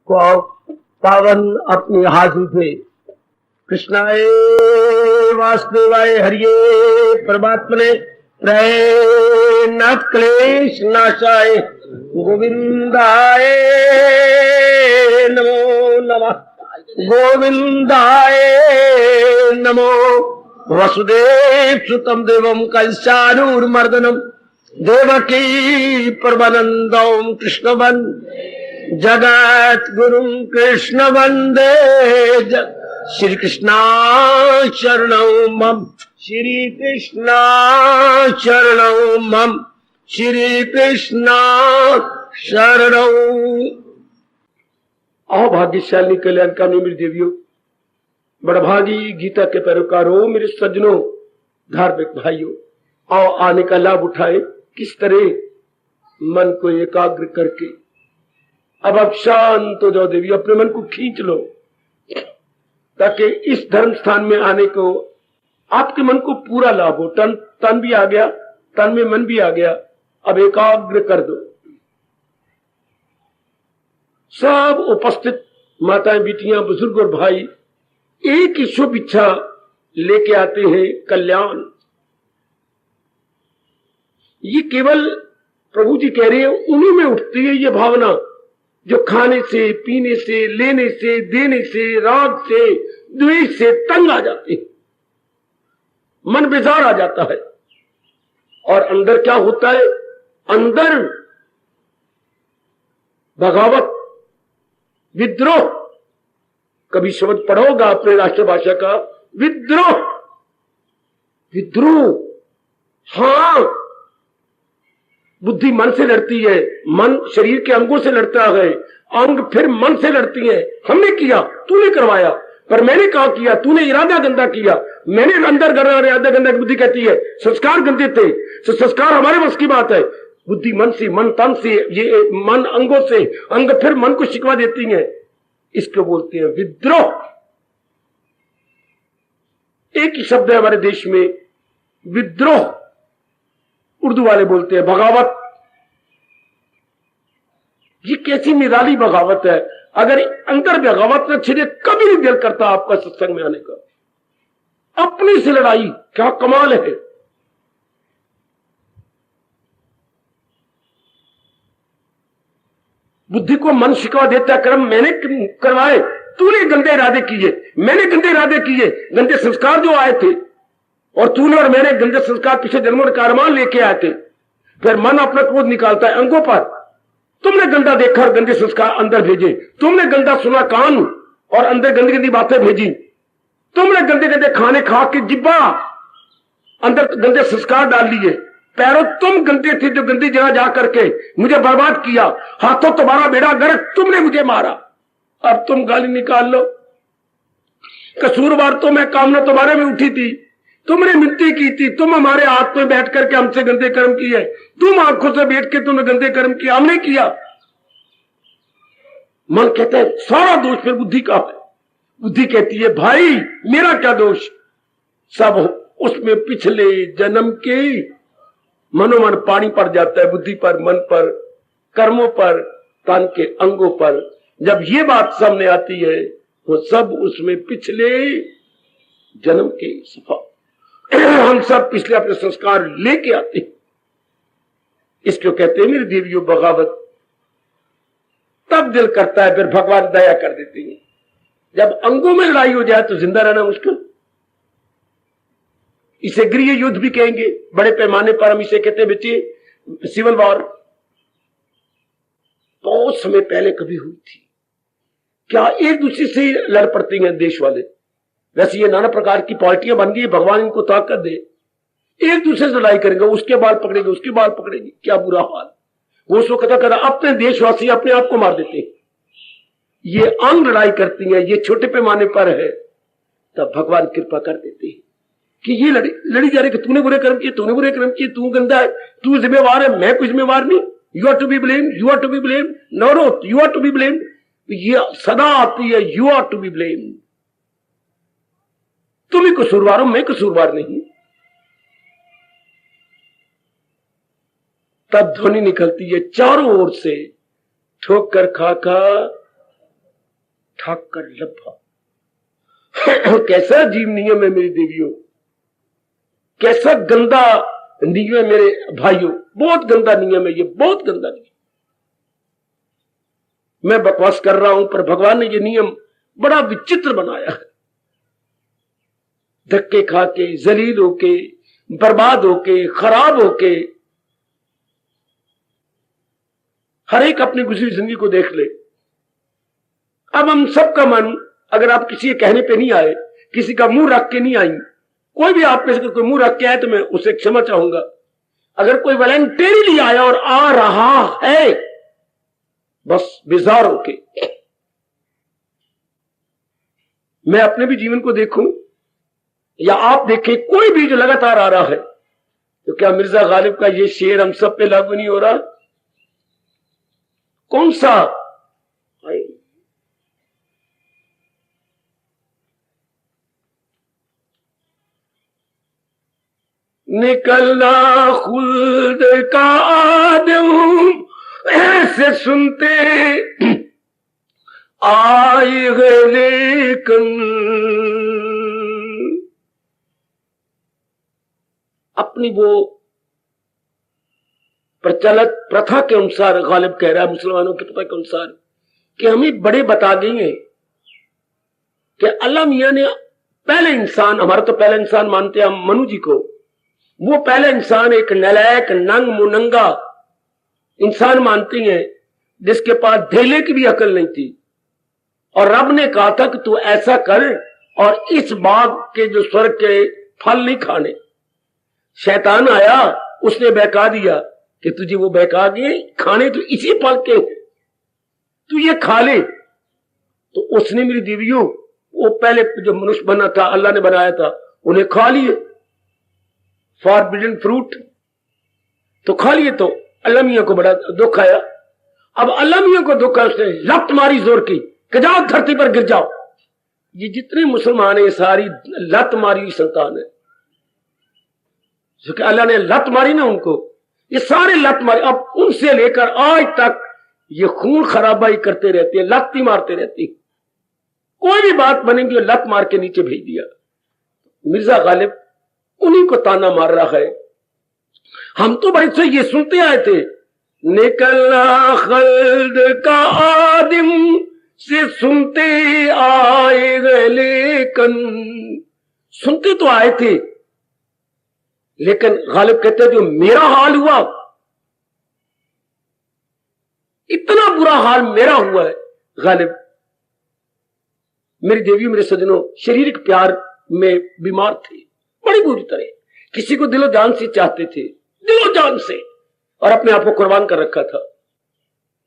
को पावन अपनी हाथों से कृष्णाय वासुदेवाय हरिये परमात्मने नाथ क्लेश नाशाय गोविंदाय नमो नमः गोविंदाय नमो वसुदेव सुतम देवम कंसानूर्मर्दनम देवकी परमानंदम कृष्णवन जगत गुरु कृष्ण वंदे श्री कृष्णा शरणौ मम श्री कृष्णा शरणौ मम श्री कृष्णा शरणौ। आओ भाग्यशाली कल्याणकामी मेरी देवियों, बड़भागी गीता के पैरोकारों, मेरे सज्जनों, धार्मिक भाइयों, आओ आने का लाभ उठाए। किस तरह मन को एकाग्र करके अब आप शांत हो जाओ देवी, अपने मन को खींच लो ताकि इस धर्म स्थान में आने को आपके मन को पूरा लाभ हो। तन भी आ गया, तन में मन भी आ गया, अब एकाग्र कर दो। सब उपस्थित माताएं, बेटियां, बुजुर्ग और भाई एक ही शुभ इच्छा लेके आते हैं, कल्याण। ये केवल प्रभु जी कह रहे हैं उन्हीं में उठती है ये भावना जो खाने से, पीने से, लेने से, देने से, राग से, द्वेष से तंग आ जाते हैं, मन बेजार आ जाता है। और अंदर क्या होता है? अंदर बगावत, विद्रोह। कभी शब्द पढ़ोगा अपने राष्ट्रभाषा का, विद्रोह। विद्रोह, हां, बुद्धि मन से लड़ती है, मन शरीर के अंगों से लड़ता है, अंग फिर मन से लड़ती है। हमने किया, तूने करवाया, पर मैंने कहा किया, तूने इरादा गंदा किया, मैंने अंदर इरादा गंदा। बुद्धि कहती है संस्कार गंदे थे, तो संस्कार हमारे बस की बात है। बुद्धि मन से, मन तन से, ये मन अंगों से, अंग फिर मन को शिकवा देती है। इसको बोलते हैं विद्रोह। एक ही शब्द है हमारे देश में, विद्रोह। उर्दू वाले बोलते हैं बगावत। ये कैसी निराली बगावत है। अगर अंदर बगावत न छिड़े, कभी नहीं दिल करता आपका सत्संग में आने का। अपनी से लड़ाई, क्या कमाल है। बुद्धि को मन शिकवा देता, कर्म मैंने करवाए, तूने गंदे इरादे किए, मैंने गंदे इरादे किए, गंदे संस्कार जो आए थे, और तूने और मैंने गंदे संस्कार पिछले जन्मों का अरमान लेके आए थे। फिर मन अपना क्रोध निकालता है अंगों पर। तुमने गंदा देखा और गंदे संस्कार अंदर भेजे, तुमने गंदा सुना कान और अंदर गंदी गंदी बातें भेजी, तुमने गंदे गंदे खाने खा के जिब्बा अंदर गंदे संस्कार डाल लिए, पैरों तुम गंदे थे जो गंदी जगह जा करके मुझे बर्बाद किया, हाथों तुम्हारा बेड़ा गर्क, तुमने मुझे मारा। अब तुम गाली निकाल लो। कसूरवार तो मैं, कामना तुम्हारे में उठी थी, तुमने मिनती की थी, तुम हमारे हाथ में बैठ करके हमसे गंदे कर्म किए, तुम आंखों से बैठ के तुमने गंदे कर्म किया, हमने किया। मन कहता है सारा दोष फिर बुद्धि का है। बुद्धि कहती है भाई मेरा क्या दोष, सब उसमें पिछले जन्म के मनोमन पानी पड़ जाता है, बुद्धि पर, मन पर, कर्मों पर, तन के अंगों पर। जब ये बात सामने आती है वो सब उसमें पिछले जन्म के सफा हम सब पिछले अपने संस्कार लेके आते हैं। इसको कहते हैं मेरी देवियों बगावत। तब दिल करता है, फिर भगवान दया कर देते हैं। जब अंगों में लड़ाई हो जाए तो जिंदा रहना मुश्किल। इसे गृह युद्ध भी कहेंगे, बड़े पैमाने पर हम इसे कहते हैं बच्चे सिविल वॉर। बहुत समय पहले कभी हुई थी। क्या एक दूसरे से लड़ पड़ते हैं देश वाले? वैसे ये नाना प्रकार की पार्टियां बन गई, भगवान इनको ताकत दे, एक दूसरे से लड़ाई करेंगे, उसके बाल पकड़ेंगे, उसके बाल पकड़ेंगे। क्या बुरा हाल। वो उसको कथा करा, अपने देशवासी अपने आप को मार देते हैं। ये अंग लड़ाई करती है, ये छोटे पैमाने पर है। तब भगवान कृपा कर देते हैं कि ये लड़ी जा रही कि तूने बुरे कर्म किए, तूने बुरे कर्म किए, तू गंदा है, तू जिम्मेवार है, मैं कुछ जिम्मेवार नहीं। You are to be blame, you are to be blame, no you are to be blame. ये सदा आती है, you are to be blame. तुम ही कसूरवार हो, मैं कसूरवार नहीं। तब ध्वनि निकलती है चारों ओर से, ठोकर खा खा ठाक कर लब्भा। कैसा अजीब नियम है मेरी देवियों, कैसा गंदा नियम है मेरे भाइयों, बहुत गंदा नियम है ये, बहुत गंदा नियम। मैं बकवास कर रहा हूं पर भगवान ने ये नियम बड़ा विचित्र बनाया है। धक्के खा के, जलील होके, बर्बाद होके, खराब होके, हर एक अपनी गुजरी जिंदगी को देख ले। अब हम सबका मन, अगर आप किसी के कहने पे नहीं आए, किसी का मुंह रख के नहीं आई, कोई भी आप में से कोई मुंह रख के आए तो मैं उसे क्षमा चाहूंगा। अगर कोई वॉलंटरीली आया और आ रहा है बस बेजार होके, मैं अपने भी जीवन को देखूं या आप देखें, कोई भी जो लगातार आ रहा है, तो क्या मिर्जा गालिब का ये शेर हम सब पे लागू नहीं हो रहा? कौन सा निकलना खुद का आदम ऐसे सुनते आए गए लेकिन अपनी वो प्रचलित प्रथा के अनुसार गालिब कह रहा है, मुसलमानों की प्रथा के अनुसार, कि हमें बड़े बता देंगे कि अल्लाह मियां ने पहले इंसान, हमारा तो पहला इंसान मानते हैं हम मनु जी को, वो पहले इंसान एक नलायक नंग मुनंगा इंसान मानती हैं जिसके पास ढेले की भी अकल नहीं थी, और रब ने कहा था कि तू ऐसा कर और इस बाग के जो स्वर्ग के फल नहीं खाने। शैतान आया, उसने बहका दिया कि तुझे वो बहका दिए, खाने तो इसी फल के, तू ये खा ले। तो उसने मेरी देवियों वो पहले जो मनुष्य बना था, अल्लाह ने बनाया था, उन्हें खा लिए फॉरबिडन फ्रूट, तो खा लिए। तो अल्लाह मियां को बड़ा दुख आया। अब अल्लाह मियां को दुख आया, उसने लत मारी जोर की कि जाओ धरती पर गिर जाओ। ये जितने मुसलमान है सारी लत मारी हुई संतान है, जो अल्लाह ने लत मारी ना उनको, ये सारे लत मारी। अब उनसे लेकर आज तक ये खून खराबाई करते रहते हैं, लत ही मारते रहती, कोई भी बात बनेगी लत मार के नीचे भेज दिया। मिर्जा गालिब उन्हीं को ताना मार रहा है। हम तो बड़े से ये सुनते आए थे, निकलना खल्द का आदिम से सुनते आए गए लेकिन, सुनते तो आए थे, लेकिन गालिब कहते जो मेरा हाल हुआ, इतना बुरा हाल मेरा हुआ है गालिब। मेरी देवी, मेरे सजनों, शारीरिक प्यार में बीमार थे बड़ी बुरी तरह, किसी को दिलो जान से चाहते थे, दिलो जान से, और अपने आप को कुर्बान कर रखा था।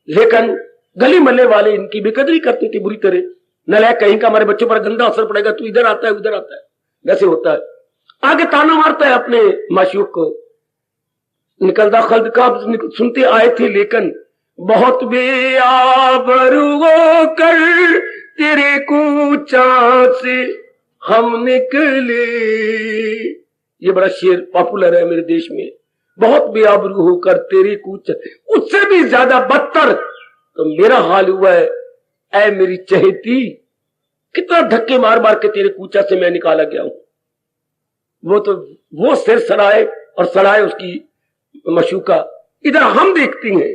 लेकिन गली मल्ले वाले इनकी बेकदरी करते थे बुरी तरह। नलायक कहीं का हमारे बच्चों पर गंदा असर पड़ेगा, तू इधर आता है उधर आता है, वैसे होता है। आगे ताना मारता है अपने माशूक को, निकलता खल्द का सुनते आए थे लेकिन बहुत बेआबरू कर तेरे कूचा से हम निकले। ये बड़ा शेर पॉपुलर है मेरे देश में, बहुत बेआबरू होकर तेरे कूचा, उससे भी ज्यादा बदतर तो मेरा हाल हुआ है ऐ मेरी चहेती, कितना धक्के मार मार के तेरे कूचा से मैं निकाला गया हूं। वो तो वो सिर सड़ाए और सड़ाए उसकी मशूका, इधर हम देखती हैं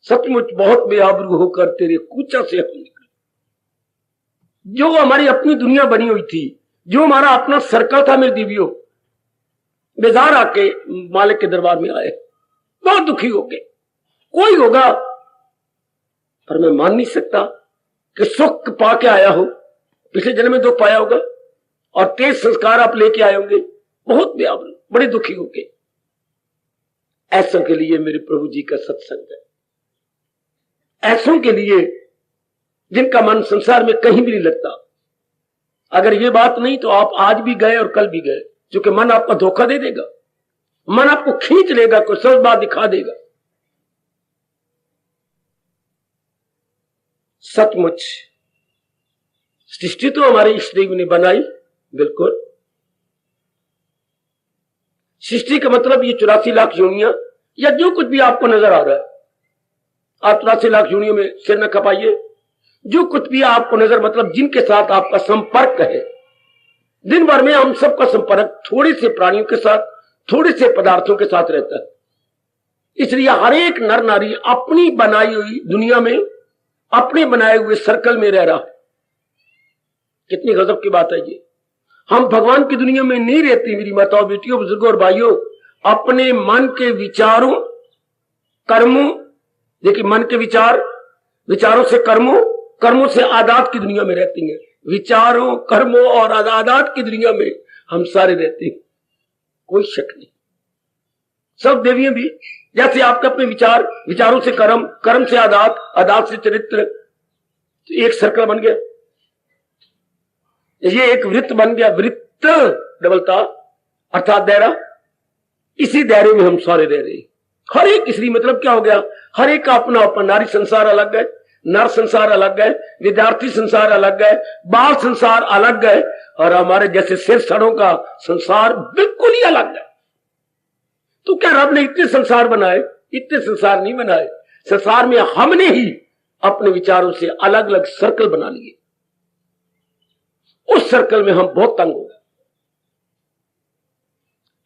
सचमुच बहुत बेआबरू होकर तेरे कूचा से हम निकले। जो हमारी अपनी दुनिया बनी हुई थी, जो हमारा अपना सर्कल था मेरी देवियों, बेजार आके मालिक के दरबार में आए, बहुत दुखी हो गए। कोई होगा, पर मैं मान नहीं सकता कि सुख पाके आया हो, पिछले जन्म में दुख पाया होगा और तेज संस्कार आप लेके आए होंगे, बहुत बेआबरू, बड़े दुखी हो गए। ऐसों के लिए मेरे प्रभु जी का सत्संग है, ऐसों के लिए जिनका मन संसार में कहीं भी नहीं लगता। अगर ये बात नहीं तो आप आज भी गए और कल भी गए, क्योंकि मन आपका धोखा दे देगा, मन आपको खींच लेगा, कोई सरल बात दिखा देगा। सचमुच सृष्टि तो हमारे इष्ट देव ने बनाई, बिल्कुल। सृष्टि का मतलब ये 84 लाख योनियां या जो कुछ भी आपको नजर आ रहा है, आप 84 लाख योनियों में सिर न खपाइए। जो कुछ भी आपको नजर, मतलब जिनके साथ आपका संपर्क है, दिन भर में हम सबका संपर्क थोड़े से प्राणियों के साथ, थोड़े से पदार्थों के साथ रहता है। इसलिए हर एक नर नारी अपनी बनाई हुई दुनिया में, अपने बनाए हुए सर्कल में रह रहा है। कितनी गजब की बात है ये। हम भगवान की दुनिया में नहीं रहते मेरी माताओं, बेटियों, बुजुर्गों और भाइयों। अपने मन के विचारों, कर्मों, देखिए मन के विचार, विचारों से कर्मों, कर्मों से आदात की दुनिया में रहती हैं। विचारों, कर्मों और आदात की दुनिया में हम सारे रहते हैं, कोई शक नहीं। सब देवियां भी, जैसे आपके अपने विचार, विचारों से कर्म, कर्म से आदात, आदात से चरित्र, तो एक सर्कल बन गया, ये एक वृत्त बन गया। वृत्त डबलता अर्थात दायरा, इसी दायरे में हम सारे रह रहे हैं। हर एक, इसलिए मतलब क्या हो गया, हर एक का अपना अपना, नारी संसार अलग है, नर संसार अलग है, विद्यार्थी संसार अलग है, बाल संसार अलग है, और हमारे जैसे सिर सड़ों का संसार बिल्कुल ही अलग है। तो क्या रब ने इतने संसार बनाए? इतने संसार नहीं बनाए। संसार में हमने ही अपने विचारों से अलग अलग सर्कल बना लिए। उस सर्कल में हम बहुत तंग हो गए।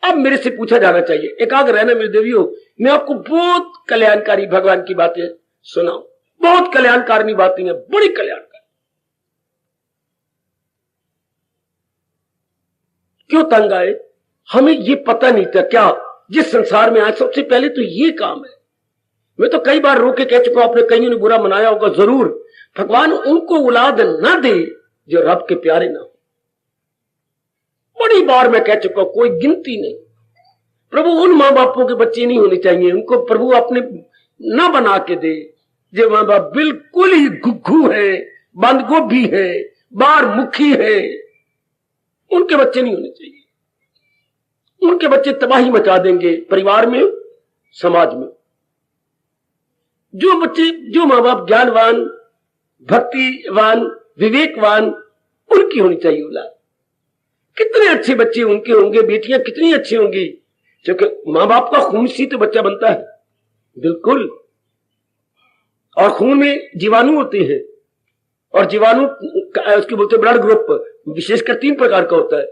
अब मेरे से पूछा जाना चाहिए, एकाग्र रहना मेरे देवियों। मैं आपको बहुत कल्याणकारी भगवान की बातें सुनाऊं, बहुत कल्याणकारी बातें हैं, बड़ी कल्याणकारी। क्यों तंग आए? हमें ये पता नहीं था क्या जिस संसार में आए सबसे पहले तो ये काम है। मैं तो कई बार रोके कह चुका हूं, अपने कईयों ने बुरा मनाया होगा जरूर। भगवान उनको औलाद ना दे जो रब के प्यारे ना हो। बड़ी बार मैं कह चुका हूं, कोई गिनती नहीं। प्रभु उन मां बापों के बच्चे नहीं होने चाहिए, उनको प्रभु अपने ना बना के दे जो मां बाप बिल्कुल ही घुघू है, बंद गोभी है, बार मुखी है। उनके बच्चे नहीं होने चाहिए। उनके बच्चे तबाही मचा देंगे परिवार में, समाज में। जो बच्चे, जो मां बाप ज्ञानवान, भक्तिवान, विवेकवान, उनकी होनी चाहिए औलाद। कितने अच्छे बच्चे उनके होंगे, बेटियां कितनी अच्छी होंगी, क्योंकि मां बाप का खून से तो बच्चा बनता है, बिल्कुल। और खून में जीवाणु होते हैं, और जीवाणु उसके बोलते ब्लड ग्रुप विशेषकर 3 प्रकार का होता है।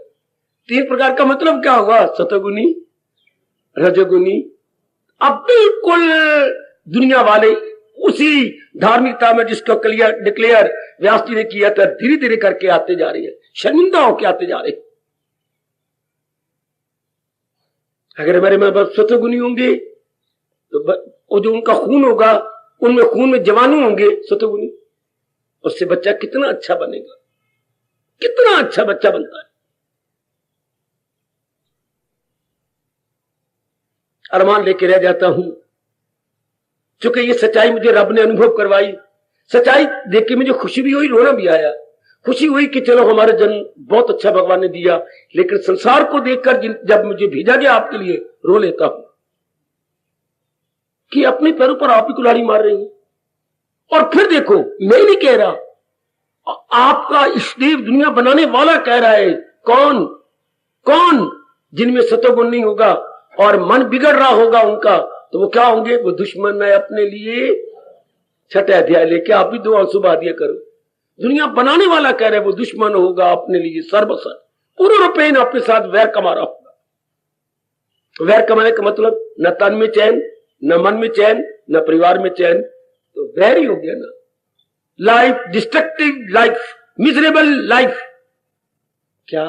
3 प्रकार का मतलब क्या हुआ? सतोगुनी, रजोगुनी। अब बिल्कुल दुनिया वाले उसी धार्मिकता में जिसको डिक्लेयर व्यास जी ने किया था, धीरे धीरे करके आते जा रही है, शर्मिंदा होकर आते जा रहे हैं। अगर हमारे मां बाप सतोगुनी होंगे तो वो जो उनका खून होगा, उनमें खून में जीवाणु होंगे सतोगुनी, उससे बच्चा कितना अच्छा बनेगा, कितना अच्छा बच्चा बनता है। अरमान लेके रह जाता हूं, क्योंकि ये सच्चाई मुझे रब ने अनुभव करवाई। सच्चाई देख के मुझे खुशी भी हुई, रोना भी आया। खुशी हुई कि चलो हमारा जन्म बहुत अच्छा भगवान ने दिया, लेकिन संसार को देखकर जब मुझे भेजा गया आपके लिए, रो लेता हूं कि अपने पैरों पर आप ही कुल्हाड़ी मार रही हैं। और फिर देखो, मैं नहीं कह रहा, आपका इष्टदेव दुनिया बनाने वाला कह रहा है। कौन? कौन? जिनमें सतोगुण नहीं होगा और मन बिगड़ रहा होगा उनका, तो वो क्या होंगे? वो दुश्मन है अपने लिए। 6 अध्याय लेके आप भी 2 आंसू बहा दिया करो। दुनिया बनाने वाला कह रहे वो दुश्मन होगा अपने लिए सर्वसर, पूरे रूपेण अपने साथ वैर कमा रहा होगा। वैर कमाने का मतलब न तन में चैन, न मन में चैन, न परिवार में चैन, तो वैर ही हो गया ना। Life, destructive life, miserable life, क्या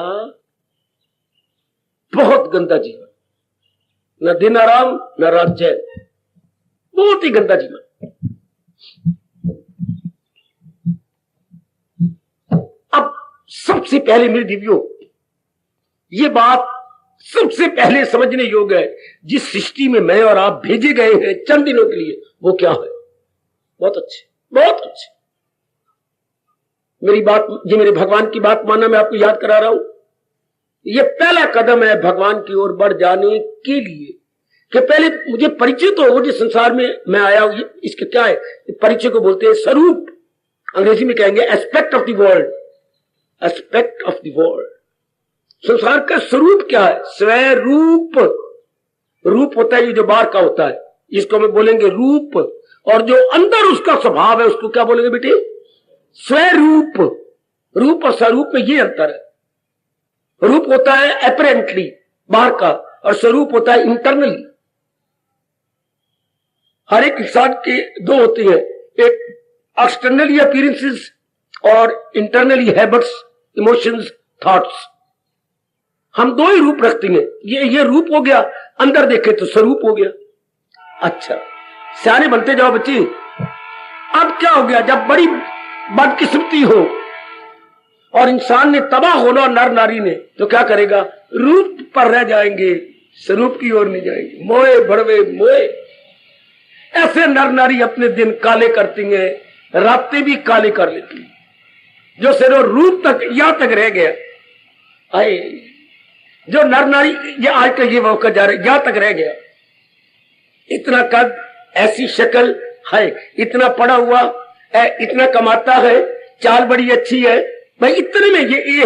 बहुत गंदा जीवन, न दिन आराम न रात चैन, बहुत ही गंदा जीवन। अब सबसे पहले मेरे दिव्यो, ये बात सबसे पहले समझने योग्य है। जिस सृष्टि में मैं और आप भेजे गए हैं चंद दिनों के लिए, वो क्या है? बहुत अच्छे, बहुत अच्छे। मेरी बात, ये मेरे भगवान की बात मानना मैं आपको याद करा रहा हूं। ये पहला कदम है भगवान की ओर बढ़ जाने के लिए, कि पहले मुझे परिचय तो हो जिस संसार में मैं आया हूं। इसके क्या है? परिचय को बोलते हैं स्वरूप, अंग्रेजी में कहेंगे aspect of the world. Aspect of the world, संसार का स्वरूप क्या है? स्वरूप। रूप होता है ये जो बाहर का होता है, इसको हम बोलेंगे रूप। और जो अंदर उसका स्वभाव है उसको क्या बोलेंगे बेटे? स्वरूप, रूप और स्वरूप में ये अंतर है। रूप होता है एपरेंटली बाहर का, और स्वरूप होता है इंटरनली। हर एक इंसान के दो होती है, एक एक्सटर्नली अपीयरेंसेस और इंटरनली हैबिट्स, इमोशंस, थॉट्स। हम दो ही रूप रखते हैं। ये रूप हो गया, अंदर देखे तो स्वरूप हो गया। अच्छा, सियाने बनते जाओ बच्चे। अब क्या हो गया, जब बड़ी बदकिस्मती हो और इंसान ने तबाह होना, नर नारी ने, तो क्या करेगा, रूप पर रह जाएंगे, स्वरूप की ओर नहीं जाएंगे। मोए भड़वे मोए, ऐसे नर नारी अपने दिन काले करती हैं, रातें भी काले कर लेती हैं। जो सिर्फ रूप तक यहां तक रह गया, आए जो नर नारी ये आज का ये मौका जा रहा है, यहां तक रह गया। इतना कद, ऐसी शक्ल है, इतना पढ़ा हुआ है, इतना कमाता है, चाल बड़ी अच्छी है, भाई इतने में ये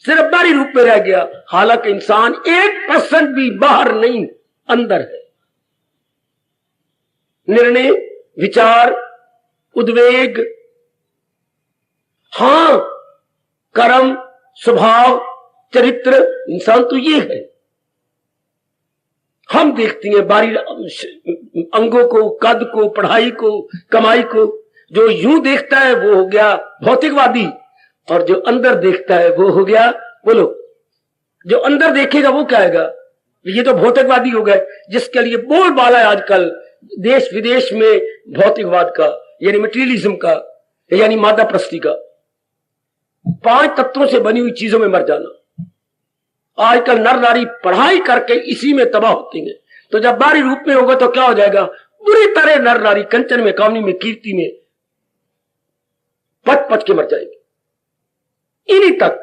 सिर्फ बाहरी रूप में रह गया। हालांकि इंसान 1% भी बाहर नहीं, अंदर है। निर्णय, विचार, उद्वेग, हां, कर्म, स्वभाव, चरित्र, इंसान तो ये है। हम देखते हैं बाहरी अंगों को, कद को, पढ़ाई को, कमाई को। जो यूं देखता है वो हो गया भौतिकवादी, और जो अंदर देखता है वो हो गया, बोलो, जो अंदर देखेगा वो क्या आएगा, ये तो भौतिकवादी हो गए। जिसके लिए बोलबाला है आजकल देश विदेश में भौतिकवाद का, यानी मटेरियलिज्म का, यानी मादा प्रस्ती का। 5 तत्वों से बनी हुई चीजों में मर जाना। आजकल नर नारी पढ़ाई करके इसी में तबाह होती हैं। तो जब बाहरी रूप में होगा तो क्या हो जाएगा, बुरी तरह नर नारी कंचन में, कामनी में, कीर्ति में पच पच के मर जाएगी इन्हीं तक।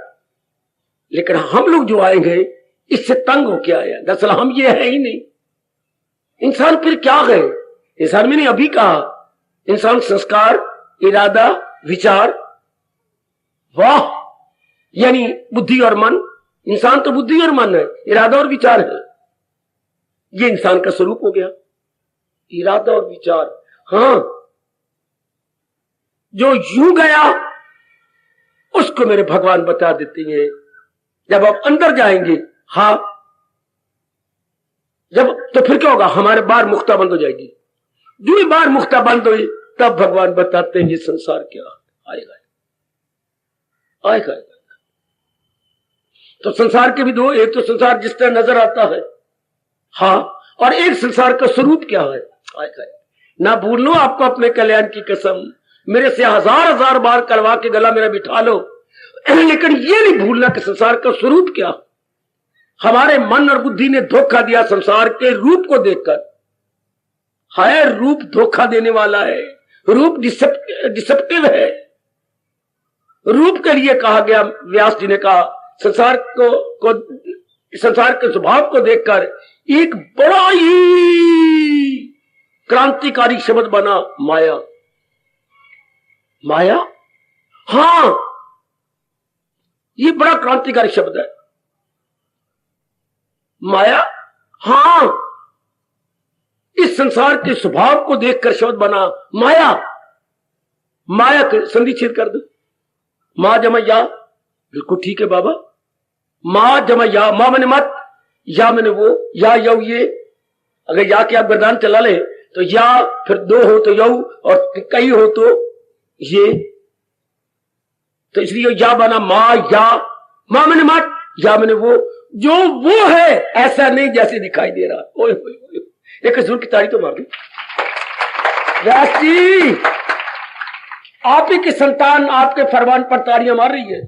लेकिन हम लोग जो आएंगे इससे तंग होके आए हैं। दरअसल हम ये है ही नहीं। इंसान फिर क्या है? इंसान मैंने अभी कहा, इंसान संस्कार, इरादा, विचार, वाह, यानी बुद्धि और मन। इंसान तो बुद्धि और मन है, इरादा और विचार है। ये इंसान का स्वरूप हो गया, इरादा और विचार। हां, जो यूं गया उसको मेरे भगवान बता देते हैं। जब आप अंदर जाएंगे, हां, जब तो फिर क्या होगा, हमारे बाहर मुक्ता बंद हो जाएगी। जो ही बाहर मुक्ता बंद हुई तब भगवान बताते हैं ये संसार क्या आएगा, आएगा। तो संसार के भी दो, एक तो संसार जिस तरह नजर आता है, हाँ, और एक संसार का स्वरूप क्या है, आएगा। ना भूल लो आपको अपने कल्याण की कसम, मेरे से 1000 बार करवा के गला मेरा बिठा लो, लेकिन ये नहीं भूलना कि संसार का स्वरूप क्या। हमारे मन और बुद्धि ने धोखा दिया संसार के रूप को देखकर। है रूप धोखा देने वाला है, रूप डिसेप्टिव है। रूप के लिए कहा गया, व्यास जी ने कहा, संसार के स्वभाव को देखकर एक बड़ा ही क्रांतिकारी शब्द बना, माया। माया, हां, ये बड़ा क्रांतिकारी शब्द है, माया। हां, इस संसार के स्वभाव को देखकर शब्द बना माया। माया के संधि छेद कर दो, मां जमा या, बिल्कुल ठीक है बाबा। मां जमा या, मां मैंने मत, या मैंने वो, या यऊ ये। अगर या के आप गर्दान चला ले तो या, फिर 2 हो तो यऊ, और कई हो तो ये। तो इसलिए या बना मां या, मां मैंने मत, या मैंने वो। जो वो है ऐसा नहीं जैसे दिखाई दे रहा। ओए ओए ओए, एक जोर की ताड़ी तो मार दो। व्यास जी, आप ही की संतान आपके फरमान पर ताड़ियां मार रही है।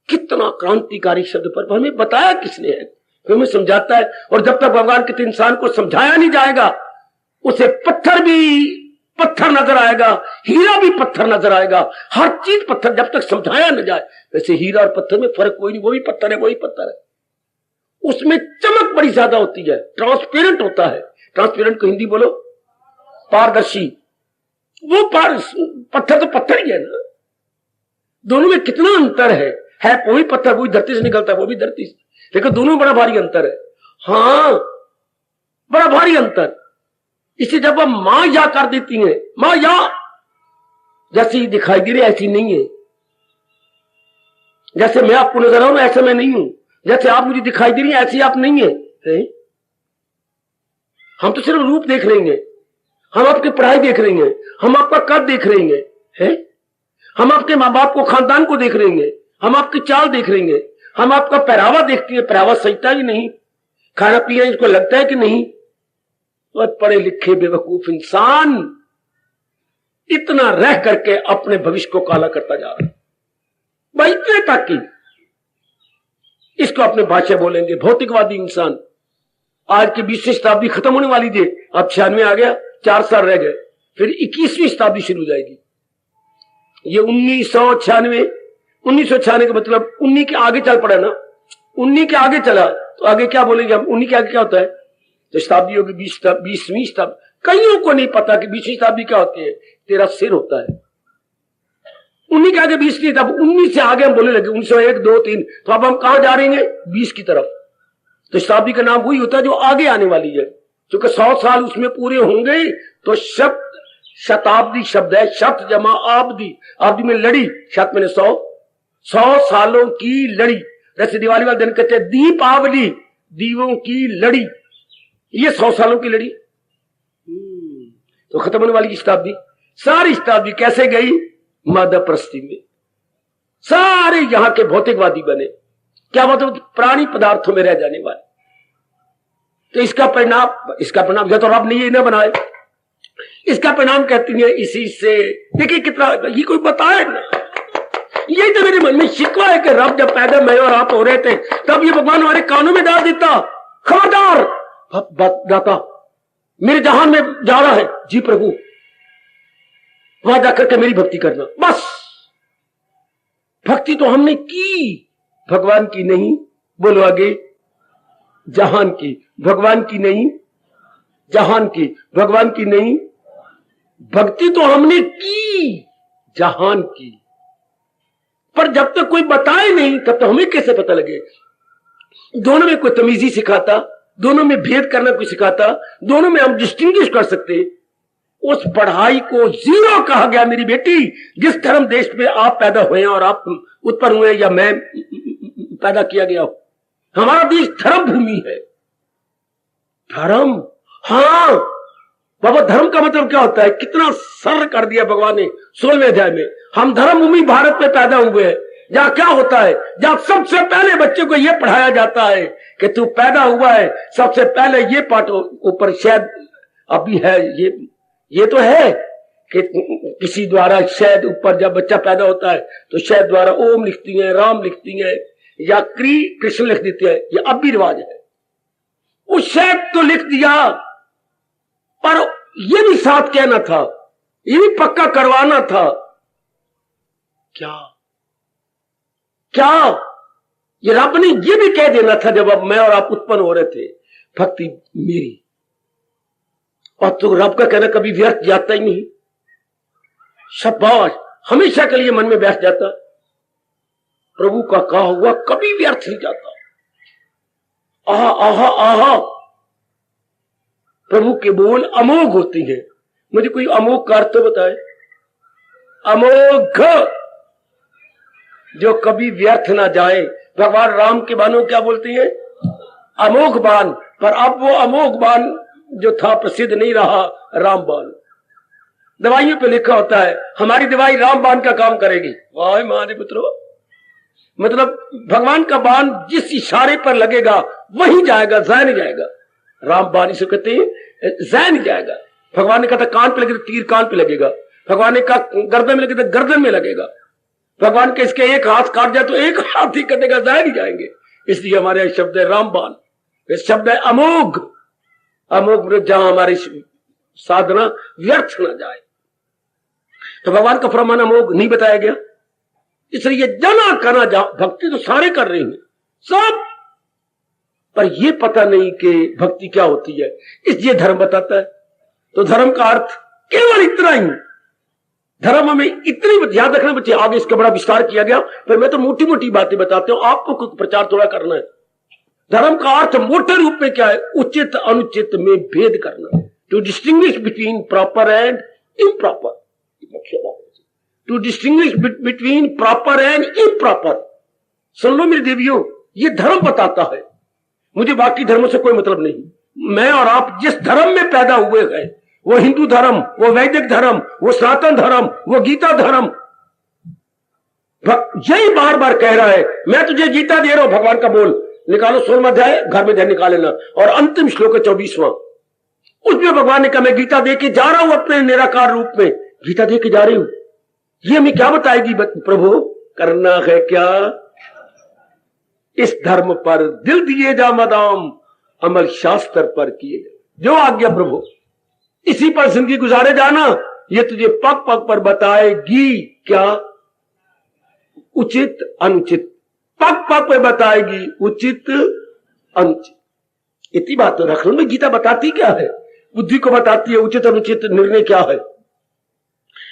कितना क्रांतिकारी शब्द पर हमें बताया किसने है, हमें समझाता है। और जब तक भगवान के इंसान को समझाया नहीं जाएगा, उसे पत्थर भी पत्थर नजर आएगा, हीरा भी पत्थर नजर आएगा, हर चीज पत्थर, जब तक समझाया न जाए। वैसे हीरा और पत्थर में फर्क कोई नहीं, वो भी पत्थर है, वही पत्थर है। उसमें चमक बड़ी ज्यादा होती है, ट्रांसपेरेंट होता है। ट्रांसपेरेंट को हिंदी बोलो, पारदर्शी। वो पत्थर तो पत्थर ही है ना, दोनों में कितना अंतर है। वो भी पत्थर, वो भी धरती से निकलता है, वो भी धरती से, लेकिन दोनों में बड़ा भारी अंतर है। हाँ, बड़ा भारी अंतर। इसे जब हम मां या कर देती हैं, मां या जैसी दिखाई दे रही ऐसी नहीं है, जैसे मैं आपको नजर आ रहा हूं ऐसे मैं नहीं हूं, जैसे आप मुझे दिखाई दे रही हैं ऐसी आप नहीं है। हम तो सिर्फ रूप देख रहे हैं, हम आपकी पढ़ाई देख रहे हैं, हम आपका कद देख रहे हैं, हम आपके माँ बाप को, खानदान को देख रहे हैं, हम आपकी चाल देख रहे हैं, हम आपका पहरावा देखते हैं, पहरावा सजता ही नहीं, खाना पीना इसको लगता है कि नहीं। और पढ़े लिखे बेवकूफ इंसान इतना रह करके अपने भविष्य को काला करता जा रहा है भाई, इतने तक की इसको अपने भाषा बोलेंगे भौतिकवादी इंसान। आज की 20वीं शताब्दी खत्म होने वाली थी, अब 96 आ गया, 4 साल रह गए, फिर 21वीं शताब्दी शुरू हो जाएगी। ये 1996 का मतलब 19 के आगे चल पड़ा ना, 19 के आगे चला तो आगे क्या बोलेंगे हम, 19 के आगे क्या होता है, तो शताब्दी होगी 20वीं शताब्दी। कईयों को नहीं पता कि 20वीं शताब्दी क्या होती है, तेरा सिर होता है। 19 के आगे 20 नहीं, तब 19 से आगे हम बोलने लगे 1901, 2, 3, तो अब हम कहां जा रहे हैं, 20 की तरफ। तो शताब्दी का नाम वही होता है जो आगे आने वाली है, क्योंकि 100 साल उसमें पूरे होंगे। तो शताब्दी शब्द है, शत जमा आब्दी, आब्दी में लड़ी, शत मैंने 100 सालों की लड़ी। जैसे दिवाली वाले दिन कहते हैं दीपावली, दीवों की लड़ी, ये 100 सालों की लड़ी। तो खत्म होने वाली शताब्दी, सारी शताब्दी कैसे गई, मादा प्रस्ती में। सारे यहां के भौतिकवादी बने, क्या मतलब प्राणी पदार्थों में रह जाने वाले। तो इसका परिणाम या तो रब नहीं इन्हें बनाए, इसका परिणाम कहती है इसी से। देखिए कितना ये कोई बताए ना, ये तो मेरे मन में शिकवा है कि रब जब पैदा मैं और आप हो रहे थे तब ये भगवान हमारे कानों में डाल देता, खबरदार दाता मेरे जहान में जा रहा है, जी प्रभु वहां जाकर के मेरी भक्ति करना। बस भक्ति तो हमने की, भगवान की नहीं, बोलो आगे, जहान की, भगवान की नहीं, जहान की, भगवान की नहीं। भक्ति तो हमने की जहान की, पर जब तक कोई बताए नहीं तब तक हमें कैसे पता लगे। दोनों में कोई तमीजी सिखाता, दोनों में भेद करना कोई सिखाता, दोनों में हम डिस्टिंग्विश कर सकते। उस पढ़ाई को जीरो कहा गया मेरी बेटी। जिस धर्म देश में आप पैदा हुए हैं और आप उत्पन्न हुए या मैं पैदा किया गया हूं, हमारा देश धर्म भूमि है। धर्म, हाँ बाबा, धर्म का मतलब क्या होता है, कितना सरल कर दिया भगवान ने 16वें अध्याय में। हम धर्म भूमि भारत में पैदा हुए हैं, जहां क्या होता है, जहां सबसे पहले बच्चे को यह पढ़ाया जाता है कि तू पैदा हुआ है, सबसे पहले ये पाठ ऊपर शायद अभी है, ये तो है कि किसी द्वारा शायद ऊपर जब बच्चा पैदा होता है तो शायद द्वारा ओम लिखती है, राम लिखती है या कृष्ण लिख देती है, ये अब भी रिवाज है। उस शायद तो लिख दिया, पर ये भी साथ कहना था, ये भी पक्का करवाना था। क्या ये रब ने ये भी कह देना था जब अब मैं और आप उत्पन्न हो रहे थे, भक्ति मेरी। और तो रब का कहना कभी व्यर्थ जाता ही नहीं, शाबाश, हमेशा के लिए मन में बैठ जाता। प्रभु का कहा हुआ कभी व्यर्थ नहीं जाता। आहा आहा आहा, प्रभु के बोल अमोघ होती है। मुझे कोई अमोघ का अर्थ तो बताए। अमोघ, जो कभी व्यर्थ ना जाए। भगवान राम के बाणों क्या बोलते हैं, अमोघ बाण। पर अब वो अमोघ बाण जो था प्रसिद्ध नहीं रहा, रामबाण। दवाइयों पे लिखा होता है हमारी दवाई रामबाण का काम करेगी। वाह महादेव पुत्रो, मतलब भगवान का बाण जिस इशारे पर लगेगा वही जाएगा, जाया नहीं जाएगा। रामबाण इसे कहते हैं, जाया नहीं जाएगा। भगवान ने कहा था कान पे लगेगा, तीर कान पे लगेगा। भगवान ने कहा गर्दन में लगेगा, गर्दन में लगेगा। भगवान के इसके एक हाथ काट जाए तो एक हाथ ही कटेगा, जाया नहीं जाएंगे। इसलिए हमारे शब्द है रामबाण, इस शब्द है अमोघ। अमोघ जहां हमारी साधना व्यर्थ ना जाए। तो भगवान का फरमान अमोघ नहीं बताया गया, इसलिए जना करना जा। भक्ति तो सारे कर रहे हैं सब, पर यह पता नहीं कि भक्ति क्या होती है, इसलिए धर्म बताता है। तो धर्म का अर्थ केवल इतना ही। धर्म में इतनी याद रखना बच्चे, आगे इसका बड़ा विस्तार किया गया, पर मैं तो मोटी मोटी बातें बताते हूं, आपको कुछ प्रचार थोड़ा करना है। धर्म का अर्थ मोटे रूप में क्या है? उचित अनुचित में भेद करना, to distinguish between proper and improper. मुख्य बात है to distinguish between proper and improper. सुन लो मेरे देवियों, ये धर्म बताता है। मुझे बाकी धर्मों से कोई मतलब नहीं। मैं और आप जिस धर्म में पैदा हुए हैं, वो हिंदू धर्म, वो वैदिक धर्म, वो सनातन धर्म, वो गीता धर्म, यही बार बार कह रहा है मैं तुझे गीता दे रहा हूं। भगवान का बोल निकालो, 16वां अध्याय घर में ध्यान निकाल लेना, और अंतिम श्लोक है 24वां। उसमें भगवान ने कहा मैं गीता दे के जा रहा हूं अपने निराकार रूप में, गीता दे के जा रही हूं। ये हमें क्या बताएगी प्रभु? करना है क्या? इस धर्म पर दिल दिए जा मदाम, अमल शास्त्र पर किए जा, जो आज्ञा प्रभु, इसी पर जिंदगी गुजारे जाना। ये तुझे पग पग पर बताएगी क्या? उचित अनुचित, पग पग पे बताएगी उचित अनुचित। इतनी बात तो रख लो। में गीता बताती क्या है? बुद्धि को बताती है उचित अनुचित निर्णय क्या है,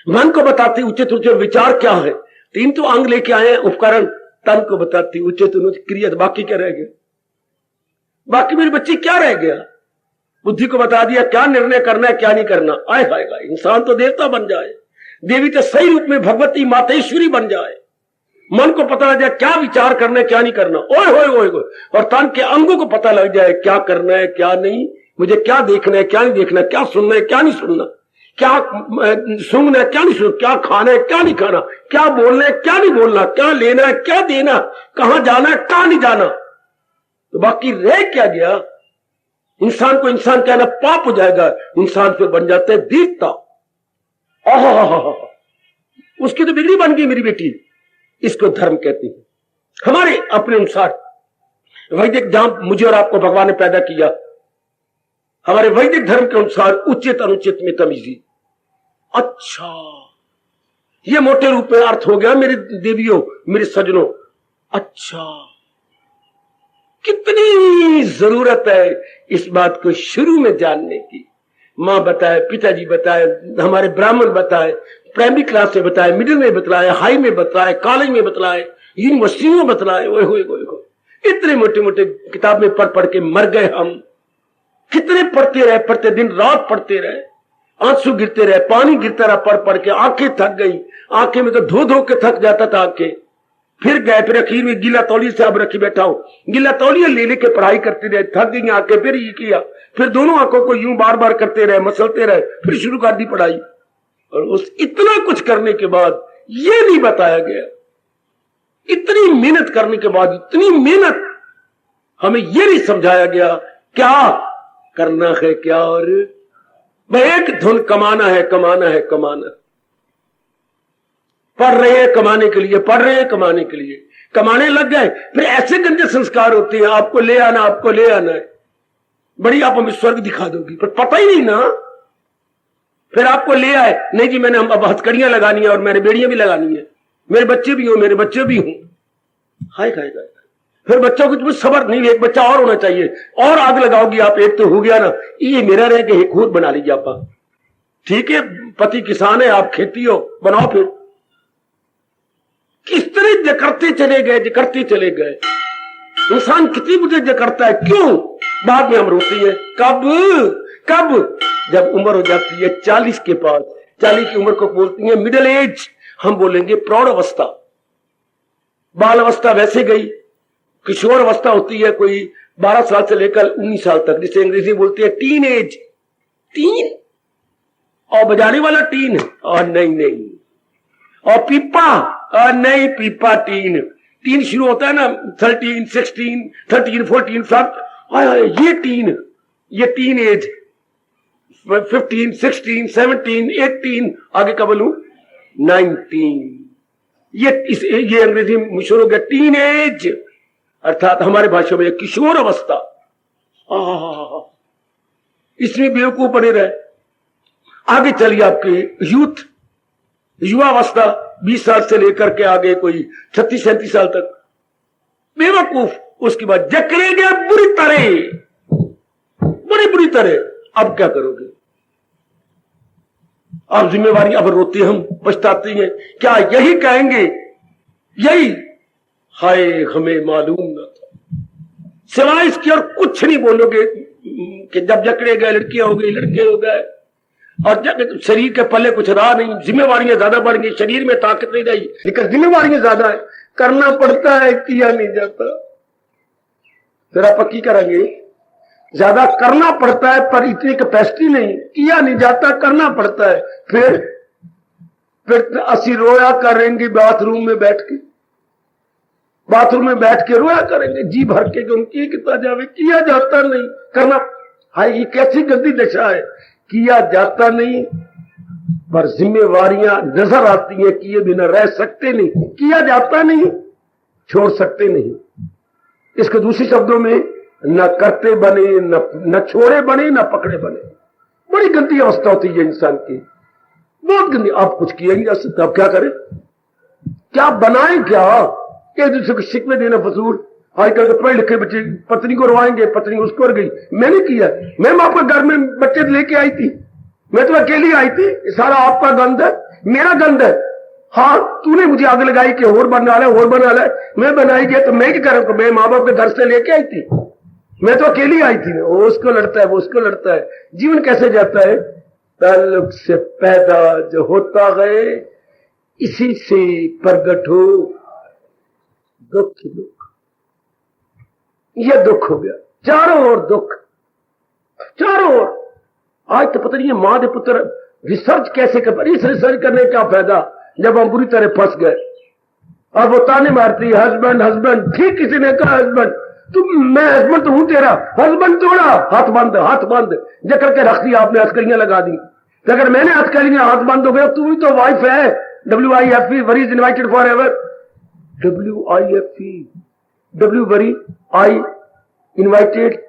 मन को बताती उचित अनुचित विचार क्या है। तीन तो अंग लेके आए हैं उपकरण, तन को बताती उचित अनुचित क्रिया। बाकी क्या रह गया? बाकी मेरे बच्चे क्या रह गया? बुद्धि को बता दिया क्या निर्णय करना है क्या नहीं करना। आए हाएगा इंसान तो देवता बन जाए, देवी तो सही रूप में भगवती मातेश्वरी बन जाए। मन को पता लग जाए क्या विचार करना है क्या नहीं करना, ओए होए ओए होए। और तन के अंगों को पता लग जाए क्या करना है क्या नहीं, मुझे क्या देखना है क्या नहीं देखना, क्या सुनना है क्या नहीं सुनना, क्या सुनना है क्या नहीं सुनना, क्या खाना है क्या नहीं खाना, क्या बोलना है क्या नहीं बोलना, क्या लेना है क्या देना, कहां जाना है कहां नहीं जाना। तो बाकी रह क्या गया? इंसान को इंसान कहना पाप हो जाएगा, इंसान फिर बन जाता है देवता। उसकी तो बिगड़ी बन गई मेरी बेटी। इसको धर्म कहते हैं। हमारे अपने अनुसार वैदिक, जहां मुझे और आपको भगवान ने पैदा किया, हमारे वैदिक धर्म के अनुसार उचित अनुचित में तमीजी। अच्छा, ये मोटे रूप में अर्थ हो गया मेरे देवियों, मेरे सज्जनों। अच्छा, कितनी जरूरत है इस बात को शुरू में जानने की। मां बताए, पिताजी बताए, हमारे ब्राह्मण बताए, प्राइमरी क्लास में बताए, मिडिल में बतलाए, हाई में बतलाए, कॉलेज में बतलाए, यूनिवर्सिटी में बतलाए। इतने मोटे मोटे किताब में पढ़ पढ़ के मर गए हम। कितने पढ़ते रहे, पढ़ते दिन रात पढ़ते रहे, आंसू गिरते रहे, पानी गिरता रहा पढ़ पढ़ के, आंखें थक गई। आंखें में तो धो धो के थक जाता था आंखें। फिर गए, फिर अखीर में गिला तौलिया से अब रखी बैठा हूं, गिला तौलिया ले लेके पढ़ाई करते रहे, थक गई आंखें। फिर ये किया, फिर दोनों आंखों को यूं बार बार करते रहे, मसलते रहे, फिर शुरू कर दी पढ़ाई। और उस इतना कुछ करने के बाद ये नहीं बताया गया, इतनी मेहनत करने के बाद, इतनी मेहनत, हमें ये नहीं समझाया गया क्या करना है क्या। और एक धुन कमाना है कमाना है कमाना। पढ़ रहे हैं कमाने के लिए, पढ़ रहे हैं कमाने के लिए, कमाने लग गए। फिर ऐसे गंदे संस्कार होते हैं, आपको ले आना, आपको ले आना है, बड़ी आप हमें स्वर्ग दिखा दोगी, पर पता ही नहीं ना। फिर आपको ले आए, नहीं जी मैंने अब हथकड़ियां लगानी है और मैंने बेड़ियां भी लगानी है, मेरे बच्चे भी हो, मेरे बच्चे भी हों। हाय हाय हाय। फिर बच्चों को तुम्हें सबर नहीं, एक बच्चा और होना चाहिए, और आग लगाओगी आप, एक तो हो गया ना, ये मेरा रह के एक खुद बना लीजिए आप। ठीक है, पति किसान है, आप खेती हो, बनाओ। फिर किस तरह जकड़ते चले गए, जकड़ते चले गए। इंसान कितनी बुद्धि जकड़ता है, क्यों? बाद में हम रोते हैं। कब कब? जब उम्र हो जाती है 40 के पास, 40 की उम्र को बोलती है मिडिल एज, हम बोलेंगे प्रौढ़ अवस्था। बाल अवस्था वैसे गई, किशोर अवस्था होती है कोई 12 साल से लेकर 19 साल तक, जिसे अंग्रेजी बोलते हैं टीन एज। टीन और बजाने वाला टीन, और नहीं, और पीपा, और नहीं पीपा टीन। टीन शुरू होता है ना 13, 16, 13, 14, 7, ये टीन, ये टीन एज 15, 16, 17, 18, आगे का बोलूं 19। ये अंग्रेजी में शुरू हो गया टीन एज, अर्थात हमारे भाषा में किशोर अवस्था। इसमें बेवकूफ बने रहे। आगे चलिए आपकी यूथ, युवावस्था 20 साल से लेकर के आगे कोई 36-37 साल तक बेवकूफ। उसके बाद जकड़े गए बुरी तरह, बड़ी बुरी तरह। अब क्या करोगे आप? जिम्मेवारी अब रोते हम, पछताते हैं। क्या यही कहेंगे? यही, हाय हमें मालूम न था, सिवाय इसकी और कुछ नहीं बोलोगे कि जब जकड़े गए लड़कियां हो गई, लड़के हो गए, और शरीर के पल्ले कुछ रहा नहीं, जिम्मेवारियां ज्यादा बढ़ गई, शरीर में ताकत नहीं रही, लेकिन जिम्मेवारियां ज्यादा है, करना पड़ता है, किया नहीं जाता। फिर आप पक्की करेंगे, ज्यादा करना पड़ता है पर इतनी कैपेसिटी नहीं, किया नहीं जाता, करना पड़ता है। फिर असी रोया करेंगे बाथरूम में बैठ के, बाथरूम में बैठ के रोया करेंगे जी भर के, उनकी कितना जावे, किया जाता नहीं, करना। हाय, ये कैसी गंदी दशा है, किया जाता नहीं पर जिम्मेवारियां नजर आती है, किए बिना रह सकते नहीं, किया जाता नहीं, छोड़ सकते नहीं। इसके दूसरे शब्दों में, न करते बने, न छोड़े बने, न पकड़े बने। बड़ी गंदी अवस्था होती है इंसान की, बहुत गंदी। आप कुछ किया नहीं जा सकता, आप क्या करें, क्या बनाएं, क्या एक दूसरे को शिकवे देना फजूल। आजकल के पढ़े लिखे बच्चे पत्नी को रोवाएंगे, पत्नी उसको और गई, मैंने किया, मैम आपके घर में बच्चे लेके आई थी, मैं तो अकेली आई थी, सारा आपका गंद है, मेरा गंद है। हाँ, तूने मुझे आग लगाई कि और बना ले, और बना ले, मैं बनाई गया तो मैं क्या करूं, मैं माँ बाप के घर से लेके आई थी, मैं तो अकेली आई थी। वो उसको लड़ता है, वो उसको लड़ता है। जीवन कैसे जाता है, ताल्लुक से पैदा जो होता है इसी से प्रगट हो दुख ही दुख। ये दुख हो गया, चारों ओर दुख, चारों ओर। आज तो पता नहीं है मां के पुत्र रिसर्च कैसे कर, इस रिसर्च करने का फायदा जब हम बुरी तरह फंस गए। और वो ताने मारती है, हस्बैंड हस्बैंड, ठीक किसी ने कहा हस्बैंड, तुम, मैं हस्बैंड तो हूं तेरा, हस्बैंड तोड़ा, हाथ बंद, हाथ बंद, जकड़ के रख दिया आपने, हथकड़ियां लगा दी। तो अगर मैंने हथकड़ियां, हाथ बंद हो गया, तू भी तो वाइफ है। WIFE, worry is invited for ever. WIFE, W worry, I invited,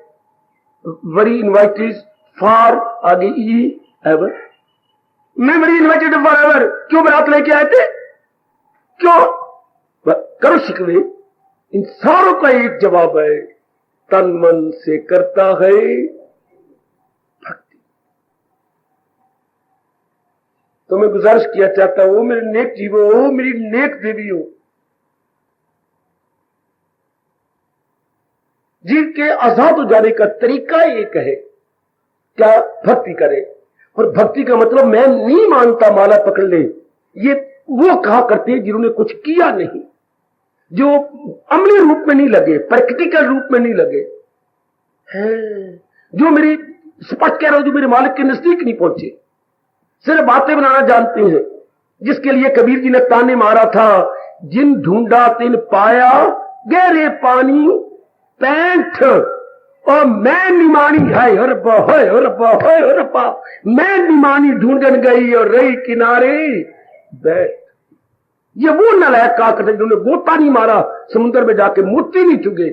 worry invited, for आगे E एवर। मैं वरी इन्वाइटेड फॉर एवर, क्यों बारात लेके आए थे, क्यों करो शिकवे। इन सारों का एक जवाब है, तन मन से करता है भक्ति। तो मैं गुजारिश किया चाहता हूं, मेरे नेक जीवो, मेरी नेक देवी हो, जिनके आजाद हो जाने का तरीका एक है, क्या भक्ति करे। और भक्ति का मतलब मैं नहीं मानता माला पकड़ ले, ये वो कहा करते हैं जिन्होंने कुछ किया नहीं, जो अमली रूप में नहीं लगे, प्रैक्टिकल रूप में नहीं लगे हैं, जो मेरी स्पष्ट कह रहा हूं, जो मेरे मालिक के नजदीक नहीं पहुंचे, सिर्फ बातें बनाना जानते हैं। जिसके लिए कबीर जी ने ताने मारा था, जिन ढूंढा तिन पाया, गहरे पानी पैंठ, और मैं निमानी है, मैं निमानी ढूंढन गई और रही किनारे बैठ। ये वो नलायक कहा करते जिन्होंने गोता नहीं मारा, समुद्र में जाके मोती नहीं चुगे।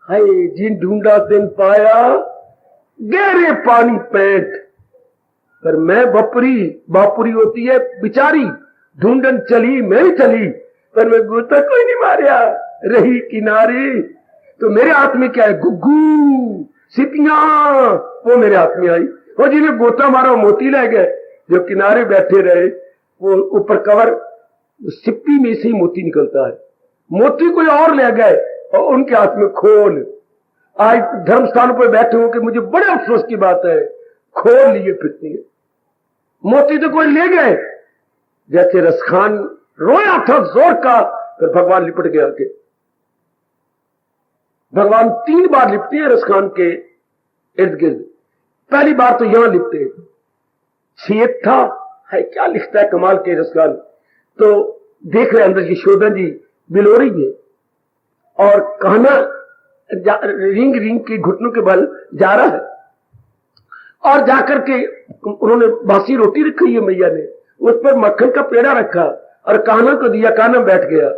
हाय, जिन ढूंढा तिन पाया, गहरे पानी पैंठ, पर मैं बापुरी होती है बेचारी, ढूंढन चली, मैं भी चली, पर मैं गोता कोई नहीं मारिया, रही किनारे। तो मेरे हाथ में क्या है, गुग्गू सिपियां, वो मेरे हाथ में आई, और जिन्हें गोता मारा मोती ले गए, जो किनारे बैठे रहे वो ऊपर कवर, सिप्पी में से ही मोती निकलता है, मोती कोई और ले गए और उनके हाथ में खोल। आज धर्म स्थानों पर बैठे हो कि मुझे बड़े अफसोस की बात है, खोल लिए फिरती है, मोती तो कोई ले गए। जैसे रसखान रोया था जोर का, फिर भगवान लिपट गया के। भगवान 3 बार लिपटे हैं रसखान के इर्द गिर्द। पहली बार तो यहां लिपटे, छेद था है, क्या लिखता है कमाल के रसखान, तो देख रहे अंदर यशोदा जी बिलो रही है, और कहना रिंग के घुटनों के बल जा रहा है, और जाकर के उन्होंने बासी रोटी रखी है मैया ने, उस पर मक्खन का पेड़ा रखा और कान्हा को दिया, कान्हा बैठ गया,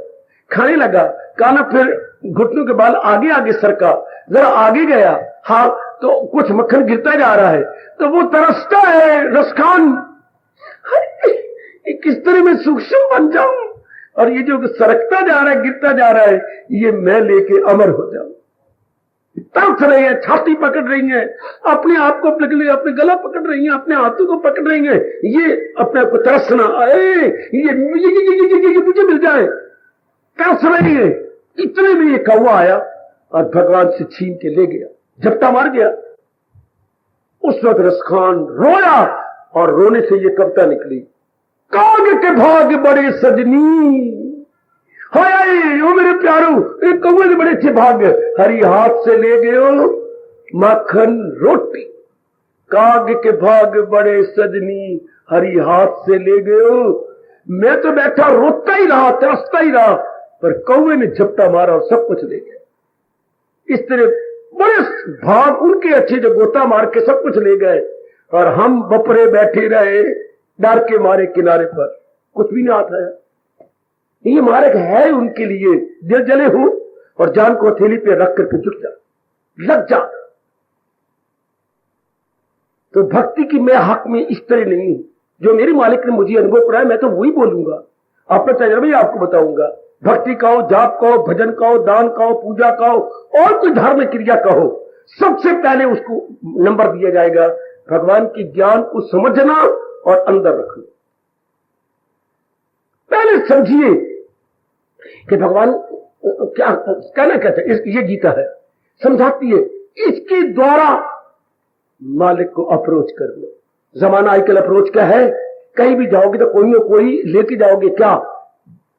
खाने लगा। कान्हा फिर घुटनों के बाल आगे आगे सरका, जरा आगे गया, हाँ तो कुछ मक्खन गिरता जा रहा है, तो वो तरसता है रसखान, किस तरह मैं सूक्ष्म बन जाऊं, और ये जो सरकता जा रहा है, गिरता जा रहा है, ये मैं लेके अमर हो जाऊं। तरस रही है, छाती पकड़ रही है, अपने आप को पकड़ रही है, अपने गला पकड़ रही है, अपने हाथों को पकड़ रही है, ये अपने आप को तरसना, ये मुझे मिल जाए, तरस रही है। इतने में ये कौवा आया और भगवान से छीन के ले गया, झपटा मार गया। उस वक्त रसखान रोया और रोने से ये कविता निकली, काग के भाग बड़े सजनी, हाय ओ मेरे प्यारो, एक कौवे के बड़े अच्छे भाग, हरी हाथ से ले गयो माखन रोटी। काग के भाग बड़े सजनी, हरी हाथ से ले गयो। मैं तो बैठा रोता ही रहा, तरसता ही रहा, पर कौवे ने झपटा मारा और सब कुछ ले गया। इस तरह बड़े भाग उनके अच्छे जो गोता मार के सब कुछ ले गए, और हम बपरे बैठे रहे डर के मारे किनारे पर, कुछ भी नहीं आता है। ये मार्ग है उनके लिए, दिल जले हो और जान को हथेली पे रख करके झुक जा, लग जा। तो भक्ति की मैं हक में इस तरह नहीं हूं, जो मेरे मालिक ने मुझे अनुभव कराया मैं तो वही बोलूंगा, अपना तजर्बा ही आपको बताऊंगा। भक्ति कहो, जाप कहो, भजन कहो, दान कहो, पूजा कहो, और कोई धर्म क्रिया कहो, सबसे पहले उसको नंबर दिया जाएगा भगवान की ज्ञान को समझना और अंदर रखना। पहले समझिए कि भगवान क्या कहना कहते हैं, ये गीता है समझाती है, इसके द्वारा मालिक को अप्रोच कर लो। जमाना आजकल अप्रोच क्या है, कहीं भी जाओगे तो कोई ना कोई लेके जाओगे, क्या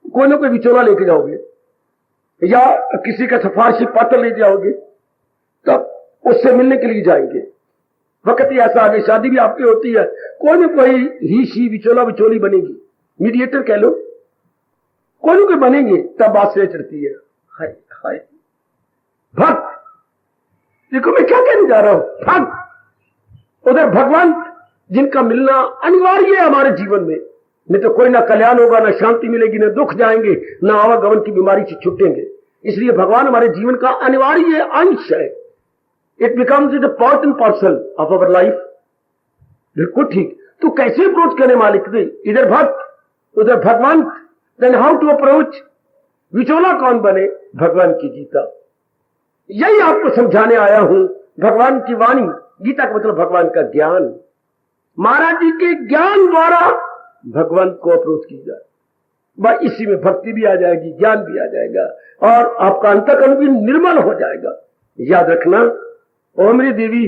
कोई ना कोई विचोला लेके जाओगे, या किसी का सिफारिशी पत्र ले जाओगे, तब उससे मिलने के लिए जाएंगे। वक्त ही ऐसा आगे, शादी भी आपकी होती है, कोई ना कोई ही शी विचोला विचोली बनेगी, मीडिएटर कह लो, कोई ना कोई बनेंगे, तब बात से चढ़ती है। हाय हाय भक्त, देखो मैं क्या कहने जा रहा हूं, भक्त उधर भगवान जिनका मिलना अनिवार्य है हमारे जीवन में, नहीं तो कोई ना कल्याण होगा, ना शांति मिलेगी, ना दुख जाएंगे, ना आवागमन की बीमारी से छूटेंगे। इसलिए भगवान हमारे जीवन का अनिवार्य अंश है। It becomes it a part and parcel of our life. बिल्कुल ठीक। तो कैसे अप्रोच करने मालिक ने, इधर भक्त उधर भगवान, देन हाउ टू अप्रोच, विचोला कौन बने, भगवान की गीता। यही आपको समझाने आया हूं। भगवान की वाणी, गीता का मतलब भगवान का ज्ञान, महाराज जी के ज्ञान द्वारा भगवान को अप्रोच की जाए, बस इसी में भक्ति भी आ जाएगी, ज्ञान भी आ जाएगा, और आपका अंतःकरण भी निर्मल हो जाएगा। याद रखना, ओ मेरी देवी,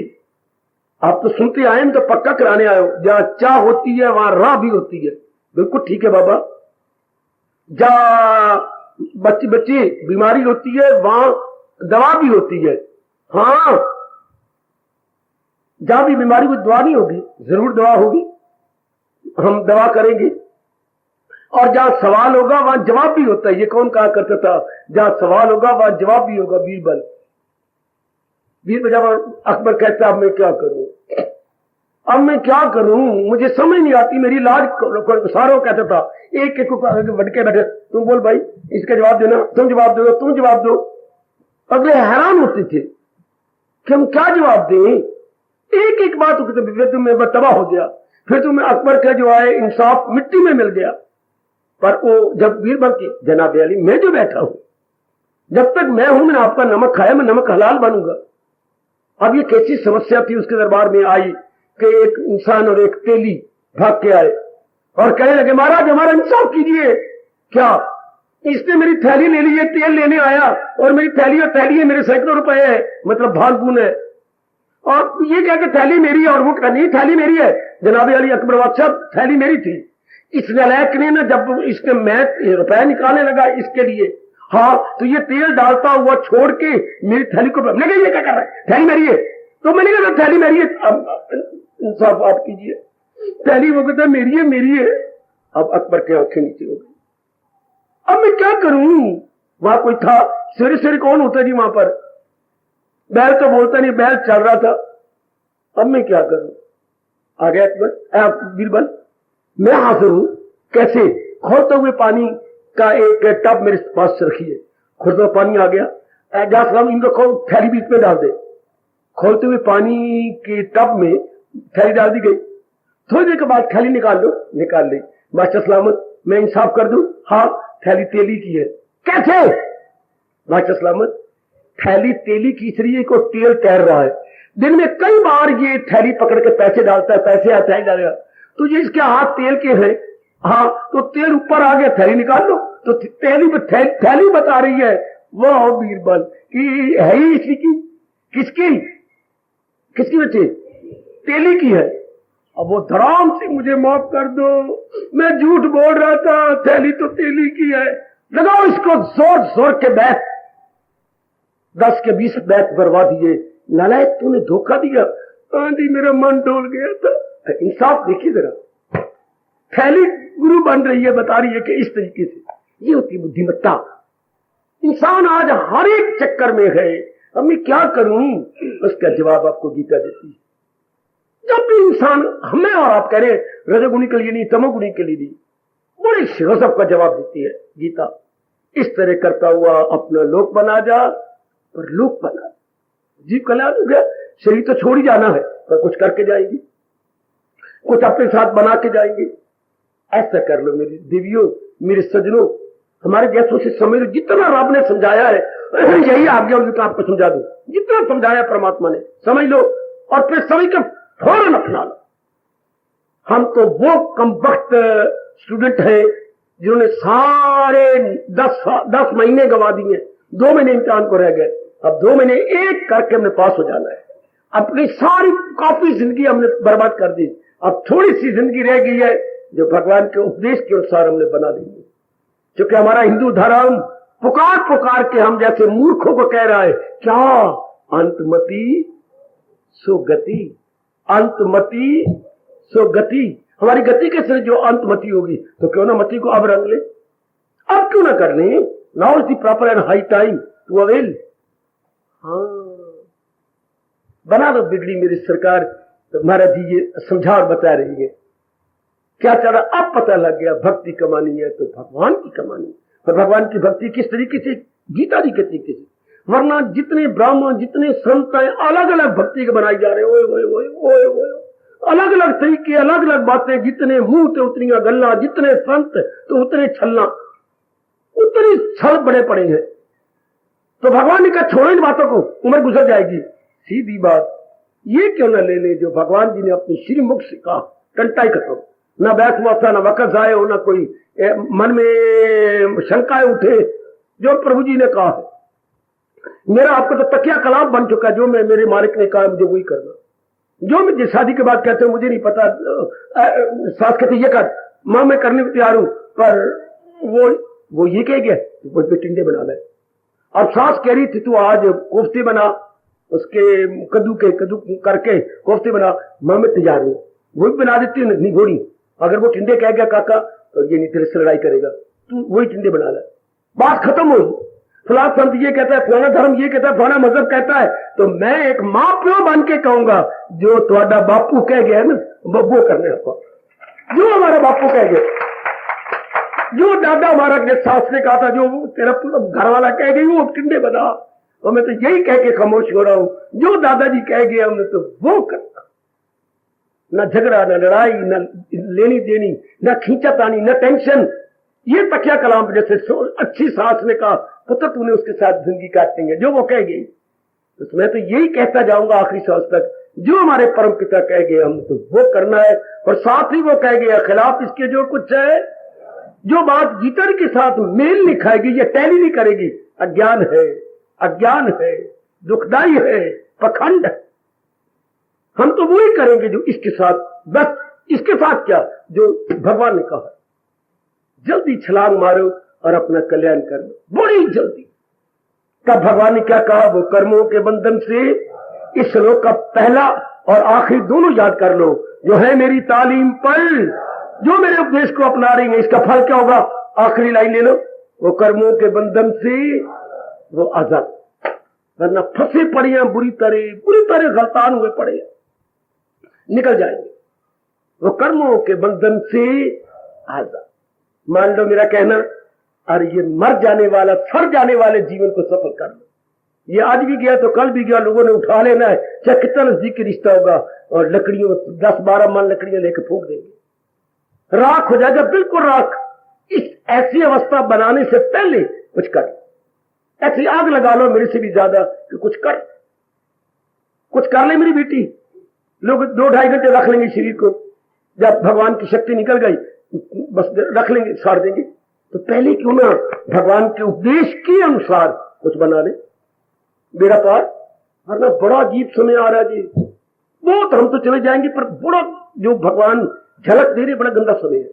आप तो सुनते आए तो पक्का कराने आए हो, जहां चाह होती है वहां राह भी होती है। बिल्कुल ठीक है बाबा, जहां बच्ची बीमारी होती है वहां दवा भी होती है। हाँ, जहां भी बीमारी को दवा नहीं होगी, जरूर दवा होगी, हम दवा करेंगे। और जहां सवाल होगा वहां जवाब भी होता है। ये कौन कहा करता था, जहां सवाल होगा वहां जवाब भी होगा। बीरबल जब अकबर कहता अब मैं क्या करूं, अब मैं क्या करूं, मुझे समझ नहीं आती, मेरी लाज सारों कहता था, एक एक को बढ़ के बैठे, तुम बोल भाई, इसका जवाब देना, तुम जवाब दो, तुम जवाब दो। अगले हैरान होते थे कि हम क्या जवाब दें, एक एक बात फिर तुम्हें तबाह हो गया। फिर तुम्हें अकबर का जो है इंसाफ मिट्टी में मिल गया। पर वो जब बीरबल की, जनाब अली मैं जो बैठा हूं, जब तक मैं हूं, मैंने आपका नमक खाया, मैं नमक हलाल बनूंगा। अब ये कैसी समस्या थी उसके दरबार में आई कि एक इंसान और एक तेली भाग के आए और कहने लगे, महाराज हमारा इंसाफ कीजिए। क्या, इसने मेरी थैली ले ली है, तेल लेने आया, और मेरी थैली और थैली है, मेरे सैकड़ों रुपए है, मतलब भागबून है, और ये क्या कि थैली मेरी है, और वो नहीं थैली मेरी है। जनाब अली अकबर बादशाह, थैली मेरी थी। इस नलायक ने ना, जब इसने मैं रुपया निकालने लगा इसके लिए, हाँ, तो ये तेल डालता हुआ छोड़ के मेरी थैली को, मैंने कहा ये क्या कर रहा है, थैली मेरी है। तो मैंने कहा थैली मेरी है, इंसाफ आप कीजिए, थैली वो कहता मेरी है, मेरी है। अब अकबर के आंखें नीचे हो गई, अब मैं क्या करूं। वहां कोई था, सवेरे सवेरे कौन होता जी वहां पर, बैल तो बोलता नहीं, बैल चल रहा था। अब मैं क्या करूं, आ गया अकबर, बीरबल मैं हाजिर हूं। कैसे, खोलते हुए पानी का एक टब मेरे पास रखिए। खोलते हुए पानी आ गया, सलाम इन रखो, थैली बीच में डाल दे। खोलते हुए पानी के टब में थैली डाल दी गई। थोड़ी देर के बाद थैली निकाल लो, निकाल ली। बादशाह सलामत, मैं इंसाफ कर दूं, हाँ थैली तेली की है। कैसे, बादशाह सलामत, थैली तेली की, इसलिए को तेल तैर रहा है। दिन में कई बार ये थैली पकड़ के पैसे डालता है, पैसे आता है डालेगा, तो ये इसके हाथ तेल के हैं, हाँ, तो तेल ऊपर आ गया, थैली निकाल लो। तो थैली बता रही है वाह बीरबल कि है ही इसी की, किसकी किसकी बच्चे तेली की है। अब वो धराम से मुझे माफ कर दो, मैं झूठ बोल रहा था, थैली तो तेली की है। लगाओ इसको जोर जोर के बैठ, 10 के 20 बैठ बरवा दिए। नालायक तूने धोखा दिया। आंधी मेरा मन डोल गया था। इंसाफ देखिए जरा, थैली गुरु बन रही है, बता रही है कि इस तरीके से ये होती बुद्धिमत्ता। इंसान आज हर एक चक्कर में है, अब मैं क्या करूं, उसका जवाब आपको गीता देती है। जब भी इंसान, हमें और आप कह रहे रजोगुणी के लिए नहीं, तमोगुणी के लिए नहीं, बड़े गजब का जवाब देती है गीता। इस तरह करता हुआ अपना लोक बना जा, पर लोक बना जीव कल्याण हो गया। शरीर तो छोड़ ही जाना है, पर कुछ करके जाएंगे, कुछ अपने साथ बना के जाएंगे। ऐसा कर लो मेरी देवियों, मेरे सजनों, हमारे जैसों से समझ लो। जितना रब ने समझाया है यही आज्ञा उनको आपको समझा दो। जितना समझाया परमात्मा ने समझ लो, और फिर समझ कर फौरन अपना लो। हम तो वो कम वक्त स्टूडेंट है जिन्होंने सारे 10 महीने गवा दिए, 2 महीने इम्तिहान को रह गए। अब 2 महीने एक करके हमने पास हो जाना है। अपनी सारी काफी जिंदगी हमने बर्बाद कर दी। अब थोड़ी सी जिंदगी रह गई है जो भगवान के उपदेश के अनुसार हमने बना दी। क्योंकि हमारा हिंदू धर्म पुकार पुकार के हम जैसे मूर्खों को कह रहा है, क्या अंतमति सुगति, अंतमति सुगति। हमारी गति कैसे जो अंतमति होगी, तो क्यों ना मति को अब रंग ले, अब क्यों ना कर ले। Now is the proper and high time to avail. हाँ, बना दो बिगड़ी मेरी सरकार। तो महाराज जी ये समझा और बता रही है क्या चढ़ा। अब पता लग गया भक्ति कमानी है तो भगवान की कमानी। और भगवान की भक्ति किस तरीके से, गीता जी के तरीके से। वरना जितने ब्राह्मण, जितने संत हैं, अलग अलग भक्ति के बनाई जा रहे हैं। ओए ओए ओए ओए ओए, अलग अलग तरीके, अलग अलग बातें। जितने मुंह तो उतनी गल्ला, जितने संत तो उतने छलना, उतनी छल बड़े पड़े हैं। तो भगवान ने कहा छोड़ो इन बातों को, उम्र गुजर जाएगी। सीधी बात, ये क्यों ना ले ले जो भगवान जी ने अपनी श्री मुख से कहा। टंटाई खत्म, ना बैठ मौसा, ना वक़्त आए हो, ना कोई मन में शंकाएं उठे। जो प्रभु जी ने कहा है, मेरा आपको तो तकिया कलाम बन चुका। जो मैं मेरे मालिक ने कहा मुझे वही करना। जो मुझे शादी के बाद कहते हैं मुझे नहीं पता, सास कहती ये कर, मां मैं करने को तैयार हूं, पर वो ये कह गया वो टिंडे बना ले। और सास कह रही थी तू आज कोफ्ते बना, उसके कद्दू करके कोफ्ते बना। मां मैं तैयार हूं, वो भी बना देती हूँ। नहीं घोड़ी, अगर वो टिंडे कह गया काका तो ये नहीं तेरे से लड़ाई करेगा, तू वही टिंडे बना ले। बात खत्म हुई। फलाना संत ये कहता है, फलाना धर्म ये कहता है, फलाना मजहब कहता है, तो मैं एक मां प्यो बन के कहूंगा जो तुम्हारा बापू कह गया है ना वो करने आपको। जो हमारा बापू कह गया, जो दादा हमारा सास ने कहा था, जो तेरा पूरा घर वाला कह गई वो टिंडे बना। और मैं तो यही कह के खामोश हो रहा हूं, जो दादाजी कह गए हमने तो वो करना। न झगड़ा, न लड़ाई, न लेनी देनी, न खींचातानी, न टेंशन। ये तकिया कलाम जैसे अच्छी सास ने कहा पुत्र तूने उसके साथ जिंदगी काटेंगे, जो वो कह गई। तो मैं तो यही कहता जाऊंगा आखिरी सांस तक, जो हमारे परम पिता कह गए हम तो वो करना है। और साथ ही वो कह गया खिलाफ इसके जो कुछ है, जो बात गीता के साथ मेल नहीं खाएगी, ये टैली नहीं करेगी, अज्ञान है, अज्ञान है, दुखदाई है, पखंड है। हम तो वो ही करेंगे जो इसके साथ, बस इसके साथ क्या जो भगवान ने कहा। जल्दी छलांग मारो और अपना कल्याण कर लो, बड़ी जल्दी। तब भगवान ने क्या कहा, वो कर्मों के बंधन से इस श्लोक का पहला और आखिरी दोनों याद कर लो। जो है मेरी तालीम पर, जो मेरे उपदेश को अपना रही है, इसका फल क्या होगा। आखिरी लाइन ले लो, वो कर्मों के बंधन से वो आजाद। वरना फंसे पड़े हैं, बुरी तरह गलतान हुए पड़े हैं, निकल जाएंगे। वो कर्मों के बंधन से आजाद। मान लो मेरा कहना, और ये मर जाने वाला, सड़ जाने वाले जीवन को सफल कर लो। ये आज भी गया तो कल भी गया, लोगों ने उठा लेना है, चाहे कितना नजदीकी रिश्ता होगा। और लकड़ियों 10-12 मन लकड़ियां लेकर फूंक देंगे, राख हो जाएगा, बिल्कुल राख। इस ऐसी अवस्था बनाने से पहले कुछ कर, ऐसी आग लगा लो मेरे से भी ज्यादा कि कुछ कर ले मेरी बेटी। लोग 2-2.5 घंटे रख लेंगे शरीर को, जब भगवान की शक्ति निकल गई बस रख लेंगे, साड़ देंगे। तो पहले क्यों ना भगवान के उपदेश के अनुसार कुछ बना ले बेड़ा पार। वरना बड़ा अजीब समय आ रहा है जी, बहुत हम तो चले जाएंगे, पर बड़ा जो भगवान झलक दे रहे, बड़ा गंदा समय है।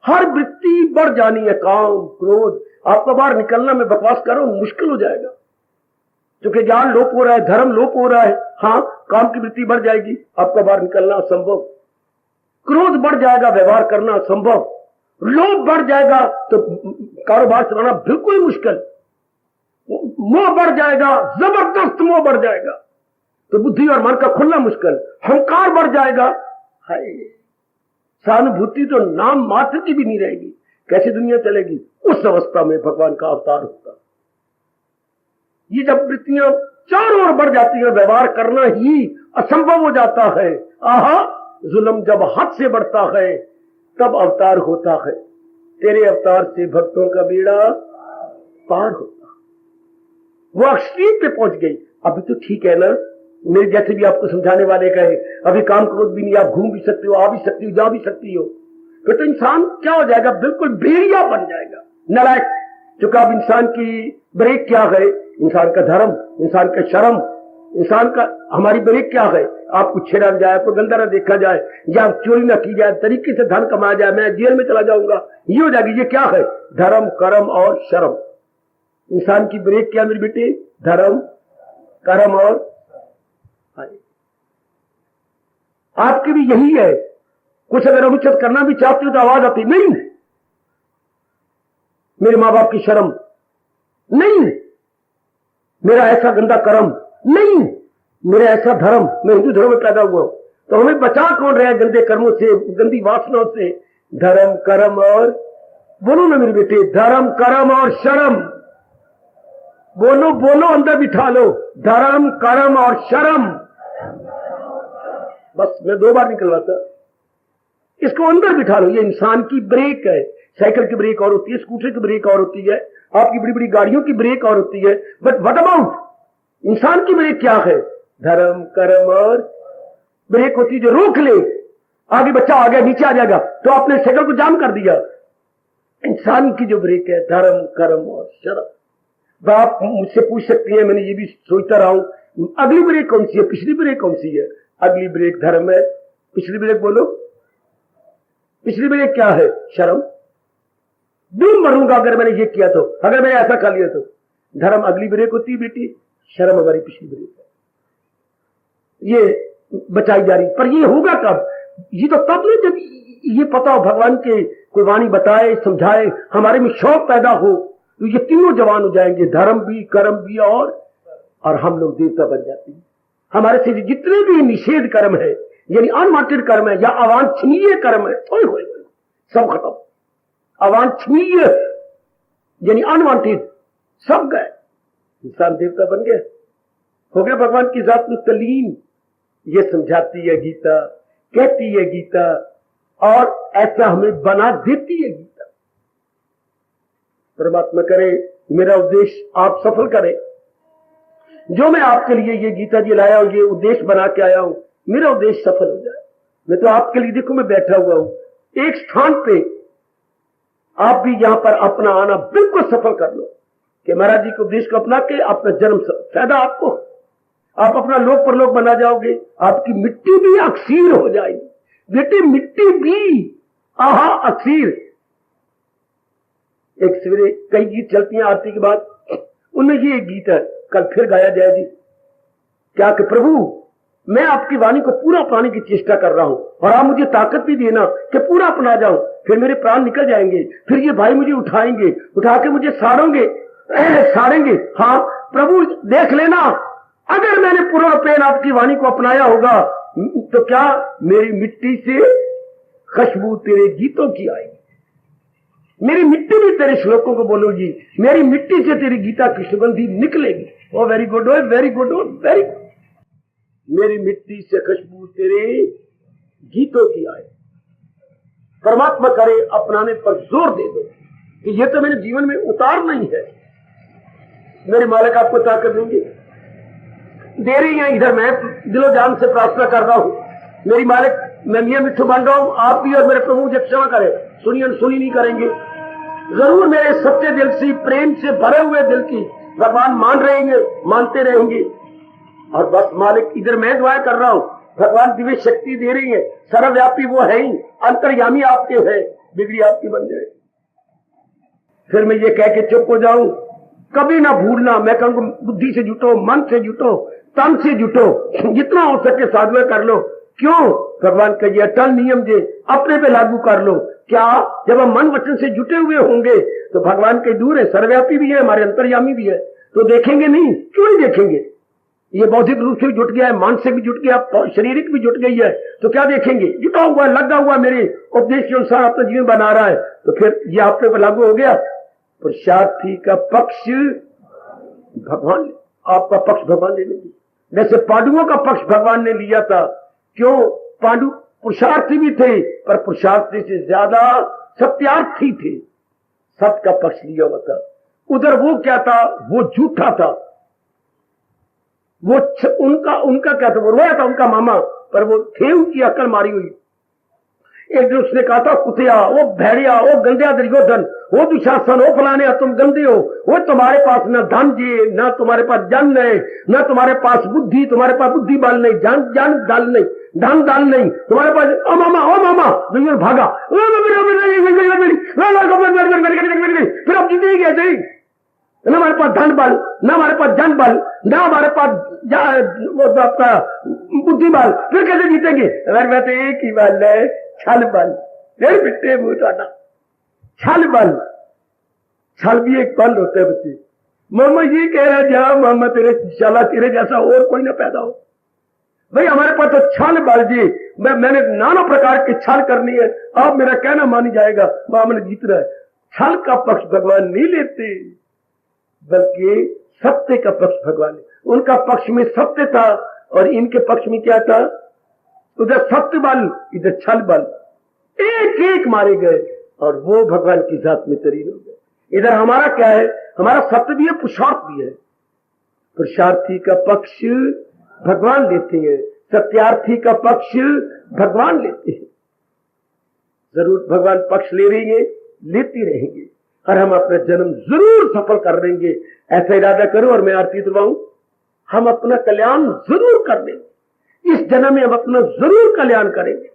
हर वृत्ति बढ़ जानी है, काम क्रोध, आपका बाहर निकलना, मैं बकवास कर रहा हूं, मुश्किल हो जाएगा, क्योंकि ज्ञान लोप हो रहा है, धर्म लोप हो रहा है। हाँ, काम की वृत्ति बढ़ जाएगी, आपका बाहर निकलना असंभव, क्रोध बढ़ जाएगा, व्यवहार करना असंभव, लोभ बढ़ जाएगा तो कारोबार चलाना बिल्कुल मुश्किल, मोह बढ़ जाएगा, जबरदस्त मोह बढ़ जाएगा तो बुद्धि और मन का खुलना मुश्किल, अहंकार बढ़ जाएगा, हाय सहानुभूति तो नाम मात्र की भी नहीं रहेगी, कैसी दुनिया चलेगी। उस अवस्था में भगवान का अवतार होगा। ये जब वृत्तियां चारों ओर बढ़ जाती है, व्यवहार करना ही असंभव हो जाता है, आहा जुल्म जब हद से बढ़ता है तब अवतार होता है। तेरे अवतार से भक्तों का बेड़ा पार होता। वो एक्सट्रीम पे पहुंच गई। अभी तो ठीक है ना, मेरे जैसे भी आपको समझाने वाले कहे अभी काम क्रोध भी नहीं, आप घूम भी सकते हो, आ भी सकती हो, जा भी सकती हो, तो इंसान क्या हो जाएगा, बिल्कुल भेड़िया बन जाएगा, नालायक। क्योंकि अब इंसान की ब्रेक क्या है, इंसान का धर्म, इंसान का शर्म, इंसान का, हमारी ब्रेक क्या है, आपको छेड़ा जाए, आपको गंदा न देखा जाए, या चोरी न की जाए, तरीके से धन कमाया जाए, मैं जेल में चला जाऊंगा, ये हो जाएगी। ये क्या है, धर्म कर्म और शर्म। इंसान की ब्रेक क्या मेरी बेटी, धर्म कर्म और आपकी भी यही है। कुछ अगर अनुचित करना भी चाहते हो तो आवाज आती नहीं, मेरे मां बाप की शर्म नहीं, मेरा ऐसा गंदा कर्म नहीं, मेरा ऐसा धर्म, मैं हिंदू धर्म में पैदा हुआ हूं, तो हमें बचा कौन रहा है गंदे कर्मों से, गंदी वासनाओं से। धर्म कर्म और, बोलो ना मेरी बेटे, धर्म कर्म और शर्म, बोलो बोलो, अंदर बिठा लो, धर्म कर्म और शर्म। बस मैं 2 बार निकलवाता, इसको अंदर बिठा लो। ये इंसान की ब्रेक है। साइकिल की ब्रेक और होती है, स्कूटर की ब्रेक और होती है, आपकी बड़ी बड़ी गाड़ियों की ब्रेक और होती है, बट व्हाट अबाउट इंसान की ब्रेक क्या है, धर्म कर्म और ब्रेक होती है जो रोक ले। आगे बच्चा आ गया, नीचे आ जाएगा तो आपने साइकिल को जाम कर दिया। इंसान की जो ब्रेक है, धर्म कर्म और शर्म। आप मुझसे पूछ सकती है, मैंने ये भी सोचता रहा हूं, अगली ब्रेक कौन सी है, पिछली ब्रेक कौन सी है। अगली ब्रेक धर्म है, पिछली ब्रेक बोलो, पिछली ब्रेक क्या है, शर्म। दूर मरूंगा अगर मैंने ये किया तो, अगर मैंने ऐसा कर लिया तो। धर्म अगली ब्रेक होती है बेटी, शर्म हमारी पिछली ब्रेक है, ये बचाई जा रही। पर ये होगा कब, ये तो तब नहीं जब ये पता हो, भगवान के कोई वाणी बताए, समझाए, हमारे में शौक पैदा हो, तो ये तीनों जवान हो जाएंगे, धर्म भी कर्म भी और हम लोग देवता बन जाते हैं। हमारे से जितने भी निषेध कर्म है, यानी अनवांटेड कर्म है या अवांछनीय कर्म है, सब खत्म। अवांछनीय यानी अनवांटेड सब गए, इंसान देवता बन गया, हो गया भगवान की जात में तलीन। ये समझाती है गीता, कहती है गीता, और ऐसा हमें बना देती है गीता। परमात्मा करे मेरा उद्देश्य आप सफल करें। जो मैं आपके लिए ये गीता जी लाया हूं, ये उद्देश्य बना के आया हूं, मेरा उद्देश्य सफल हो जाए। मैं तो आपके लिए, देखो मैं बैठा हुआ हूं एक स्थान पे, आप भी यहां पर अपना आना बिल्कुल सफल कर लो कि महाराज जी के उपदेश को अपना के अपना जन्म फायदा आपको, आप अपना लोक परलोक बना जाओगे, आपकी मिट्टी भी अक्सीर हो जाएगी। बेटे मिट्टी भी आहा अक्सीर। एक सवेरे कई गीत चलती हैं आरती के बाद, उनमें ये एक गीत है, कल फिर गाया जाए जी, क्या कि प्रभु मैं आपकी वाणी को पूरा अपनाने की चेष्टा कर रहा हूं और आप मुझे ताकत भी देना कि पूरा अपना जाऊं, फिर मेरे प्राण निकल जाएंगे, फिर ये भाई मुझे उठाएंगे, उठा के मुझे साड़ेंगे। हाँ प्रभु देख लेना, अगर मैंने पूरा पेन आपकी वाणी को अपनाया होगा तो क्या मेरी मिट्टी से खुशबू तेरे गीतों की आएगी, मेरी मिट्टी भी तेरे श्लोकों को बोलोगी, मेरी मिट्टी से तेरी गीता की सुगंधी निकलेगी। ओ वेरी गुड, ओ वेरी गुड, ओ वेरी गुड। मेरी मिट्टी से खुशबू तेरे गीतों की आए। परमात्मा करे अपनाने पर जोर दे दो कि ये तो मेरे जीवन में उतार नहीं है। मेरे मालिक आपको ताकत देंगे, दे रही हैं। इधर मैं दिलो जान से प्रार्थना कर रहा हूं, मेरी मालिक मैं मियां मिट्ठू बन रहा हूं, आप भी और मेरे प्रभु मुझे क्षमा करें, सुनी नहीं करेंगे। जरूर मेरे सच्चे दिल से, प्रेम से भरे हुए दिल की भगवान मान रहेंगे, मानते रहेंगे। और बस मालिक इधर मैं दुआ कर रहा हूं, भगवान दिव्य शक्ति दे रही है, सर्वव्यापी वो है ही, अंतर्यामी आपके है, बिगड़ी आपकी बन जाए। फिर मैं ये कह के चुप हो जाऊं, कभी ना भूलना, मैं कहूंगा बुद्धि से जुटो, मन से जुटो, तन से जुटो, जितना हो सके साधना कर लो। क्यों? भगवान का ये अटल नियम जे अपने पे लागू कर लो। क्या? जब हम मन वचन से जुटे हुए होंगे तो भगवान के दूर है, सर्वव्यापी भी है, हमारे अंतर्यामी भी है, तो देखेंगे नहीं? क्यों नहीं देखेंगे? ये बौद्धिक रूप से भी जुट गया है, मानसिक भी जुट गया, शारीरिक भी जुट गई है, तो क्या देखेंगे? जुटा हुआ, लगा हुआ, मेरे उपदेश के अनुसार अपना जीवन बना रहा है, तो फिर ये आपके पर लागू हो गया। पुरुषार्थी का पक्ष भगवान, आपका पक्ष भगवान ने नहीं, जैसे पांडवों का पक्ष भगवान ने लिया था। क्यों? पांडु पुरुषार्थी भी थे, पर पुरुषार्थी से ज्यादा सत्यार्थी थे, सत्य का पक्ष लिया हुआ था। उधर वो क्या था? वो झूठा था, वो उनका क्या था? वो रोया था उनका मामा, पर वो थे उनकी अकल मारी हुई। एक दिन उसने कहा था, कुतिया, वो भेड़िया, वो गंदिया दुर्योधन, वो दुशासन, वो फलाने, तुम गंदे हो, वो तुम्हारे पास न धन जी, न तुम्हारे पास जन है, न तुम्हारे पास बुद्धि, तुम्हारे पास बुद्धि बल नहीं, जन दल नहीं, धन दल नहीं तुम्हारे पास। ओ मामा दुर्योधन भागा, फिर अब जीतेगी कैसे? न हमारे पास धन बल, न हमारे पास जन बल, न हमारे पास आपका बुद्धि बल, फिर कैसे जीतेंगे? हमारे पास एक ही बल है, छल बल। फिर बिट्टे मुंह छल बल, छल भी एक बल होता है बच्चे। मामा ये कह रहा जा, मामा तेरे शाला तेरे जैसा और कोई ना पैदा हो। भाई हमारे पास तो छल बल जी, मैंने नाना प्रकार की छल करनी है, अब मेरा कहना मानी जाएगा, मामा ने जीत रहा है। छल का पक्ष भगवान नहीं लेते, बल्कि सत्य का पक्ष भगवान ने। उनका पक्ष में सत्य था और इनके पक्ष में क्या था? उधर सत्य बल, इधर छल बल, एक एक मारे गए और वो भगवान की जात में तरीन हो गए। इधर हमारा क्या है? हमारा सत्य भी है, पुरुषार्थ भी है। पुरुषार्थी का पक्ष भगवान लेते हैं, सत्यार्थी का पक्ष भगवान लेते हैं। जरूर भगवान पक्ष ले रहेंगे, लेते रहेंगे, और हम अपना जन्म जरूर सफल कर देंगे। ऐसा इरादा करो और मैं आरती दिलवाऊं, हम अपना कल्याण जरूर कर देंगे। इस जन्म में हम अपना जरूर कल्याण करेंगे।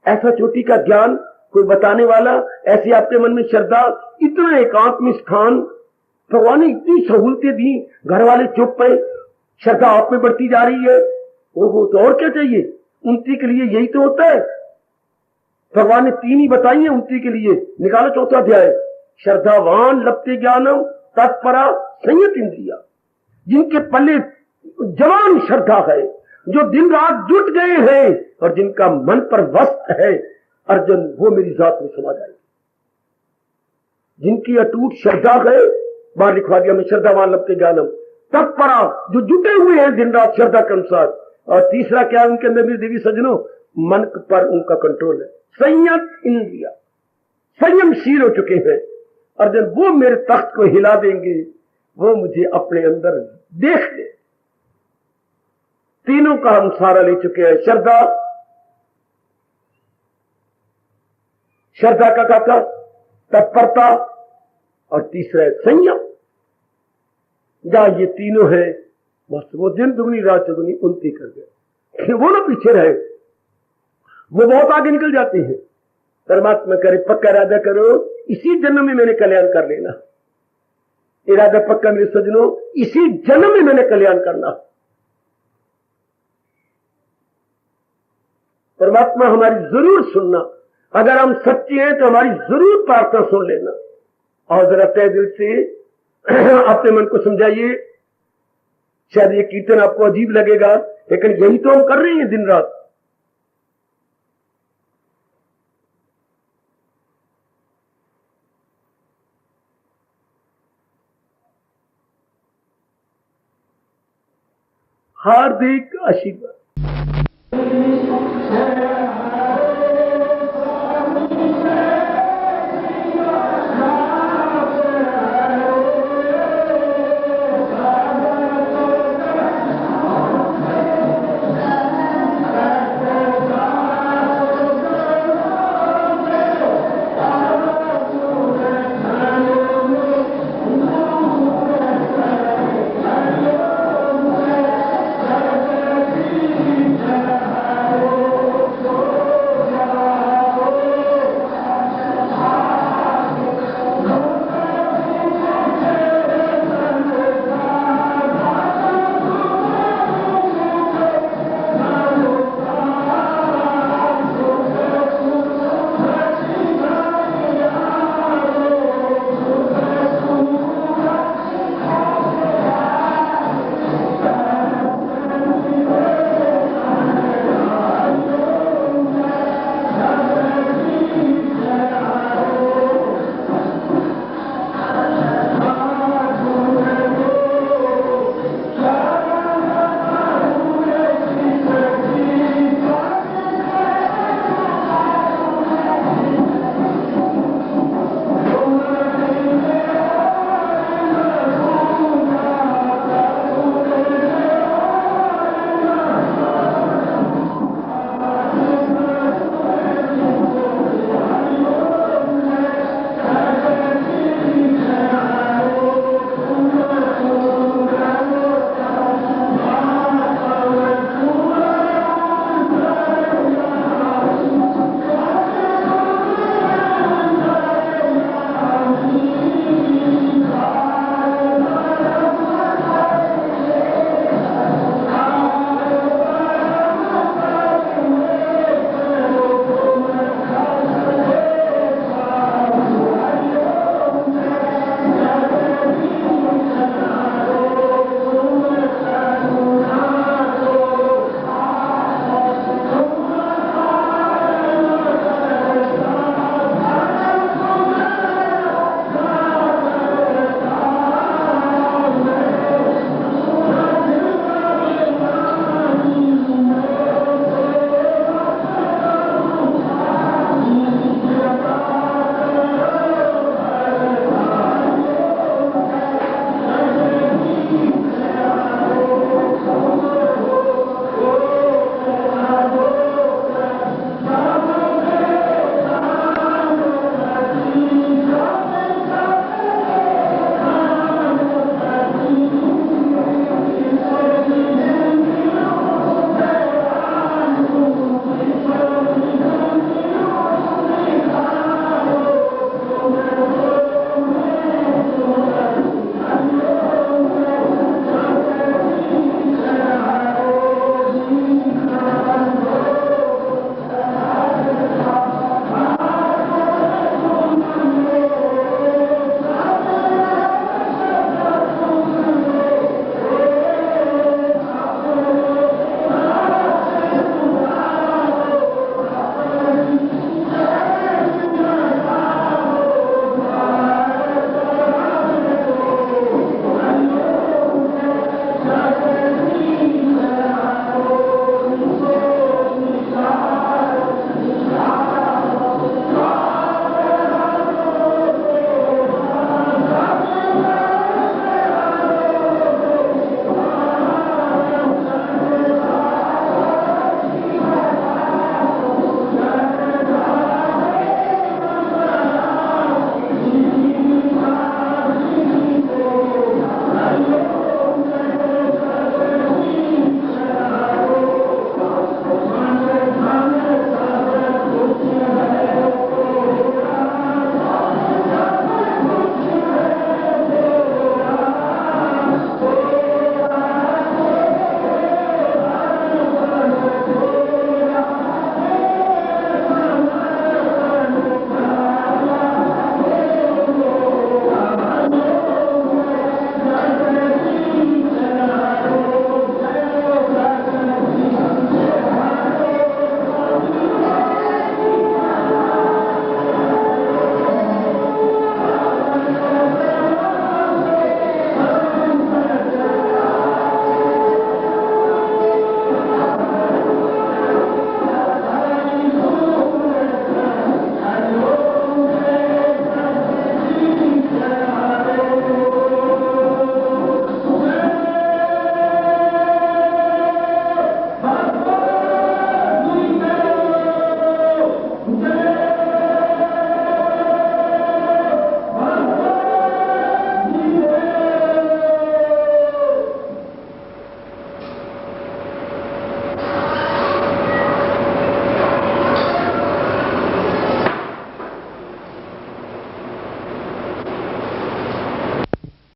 ऐसा चोटी का ज्ञान कोई बताने वाला, ऐसी आपके मन में श्रद्धा, इतना एकांत में स्थान, भगवान ने इतनी सहूलतें दी, घर वाले चुप है, श्रद्धा आप में बढ़ती जा रही है। वो तो और क्या चाहिए? उन्नति के लिए यही तो होता है। भगवान ने 3 ही बताई है उन्नति के लिए। निकालो चौथा अध्याय, श्रद्धावान लभते ज्ञानम तत्परा संयत इंद्रिया। जिनके पल्ले जवान श्रद्धा है, जो दिन रात जुट गए हैं और जिनका मन पर वस्त है, अर्जुन वो मेरी जात में समा जाएगी। जिनकी अटूट श्रद्धा है, बाहर लिखवा दिया मैं, श्रद्धावान लभते ज्ञानम तत्परा, जो जुटे हुए हैं दिन रात श्रद्धा के अनुसार। और तीसरा क्या है उनके अंदर? मेरी देवी सजनों, मन पर उनका कंट्रोल है, संयत इंद्रिया, संयमशील हो चुके हैं। अर्जुन वो मेरे तख्त को हिला देंगे, वो मुझे अपने अंदर देख ले। तीनों का हम सहारा ले चुके हैं, श्रद्धा का तत्परता, और तीसरा है संयम। जहां ये तीनों है, बस वो दिन दुगनी रात चौगुनी उन्नति कर गए। वो ना पीछे रहे, वो बहुत आगे निकल जाते हैं। परमात्मा करे पक्का इरादा करो, इसी जन्म में मैंने कल्याण कर लेना। इरादा पक्का मेरे सजनों, इसी जन्म में मैंने कल्याण करना। परमात्मा हमारी जरूर सुनना, अगर हम सच्चे हैं तो हमारी जरूर प्रार्थना सुन लेना। और जरा तय दिल से अपने मन को समझाइए। शायद ये कीर्तन आपको अजीब लगेगा, लेकिन यही तो हम कर रहे हैं दिन रात। हार्दिक आशीर्वाद।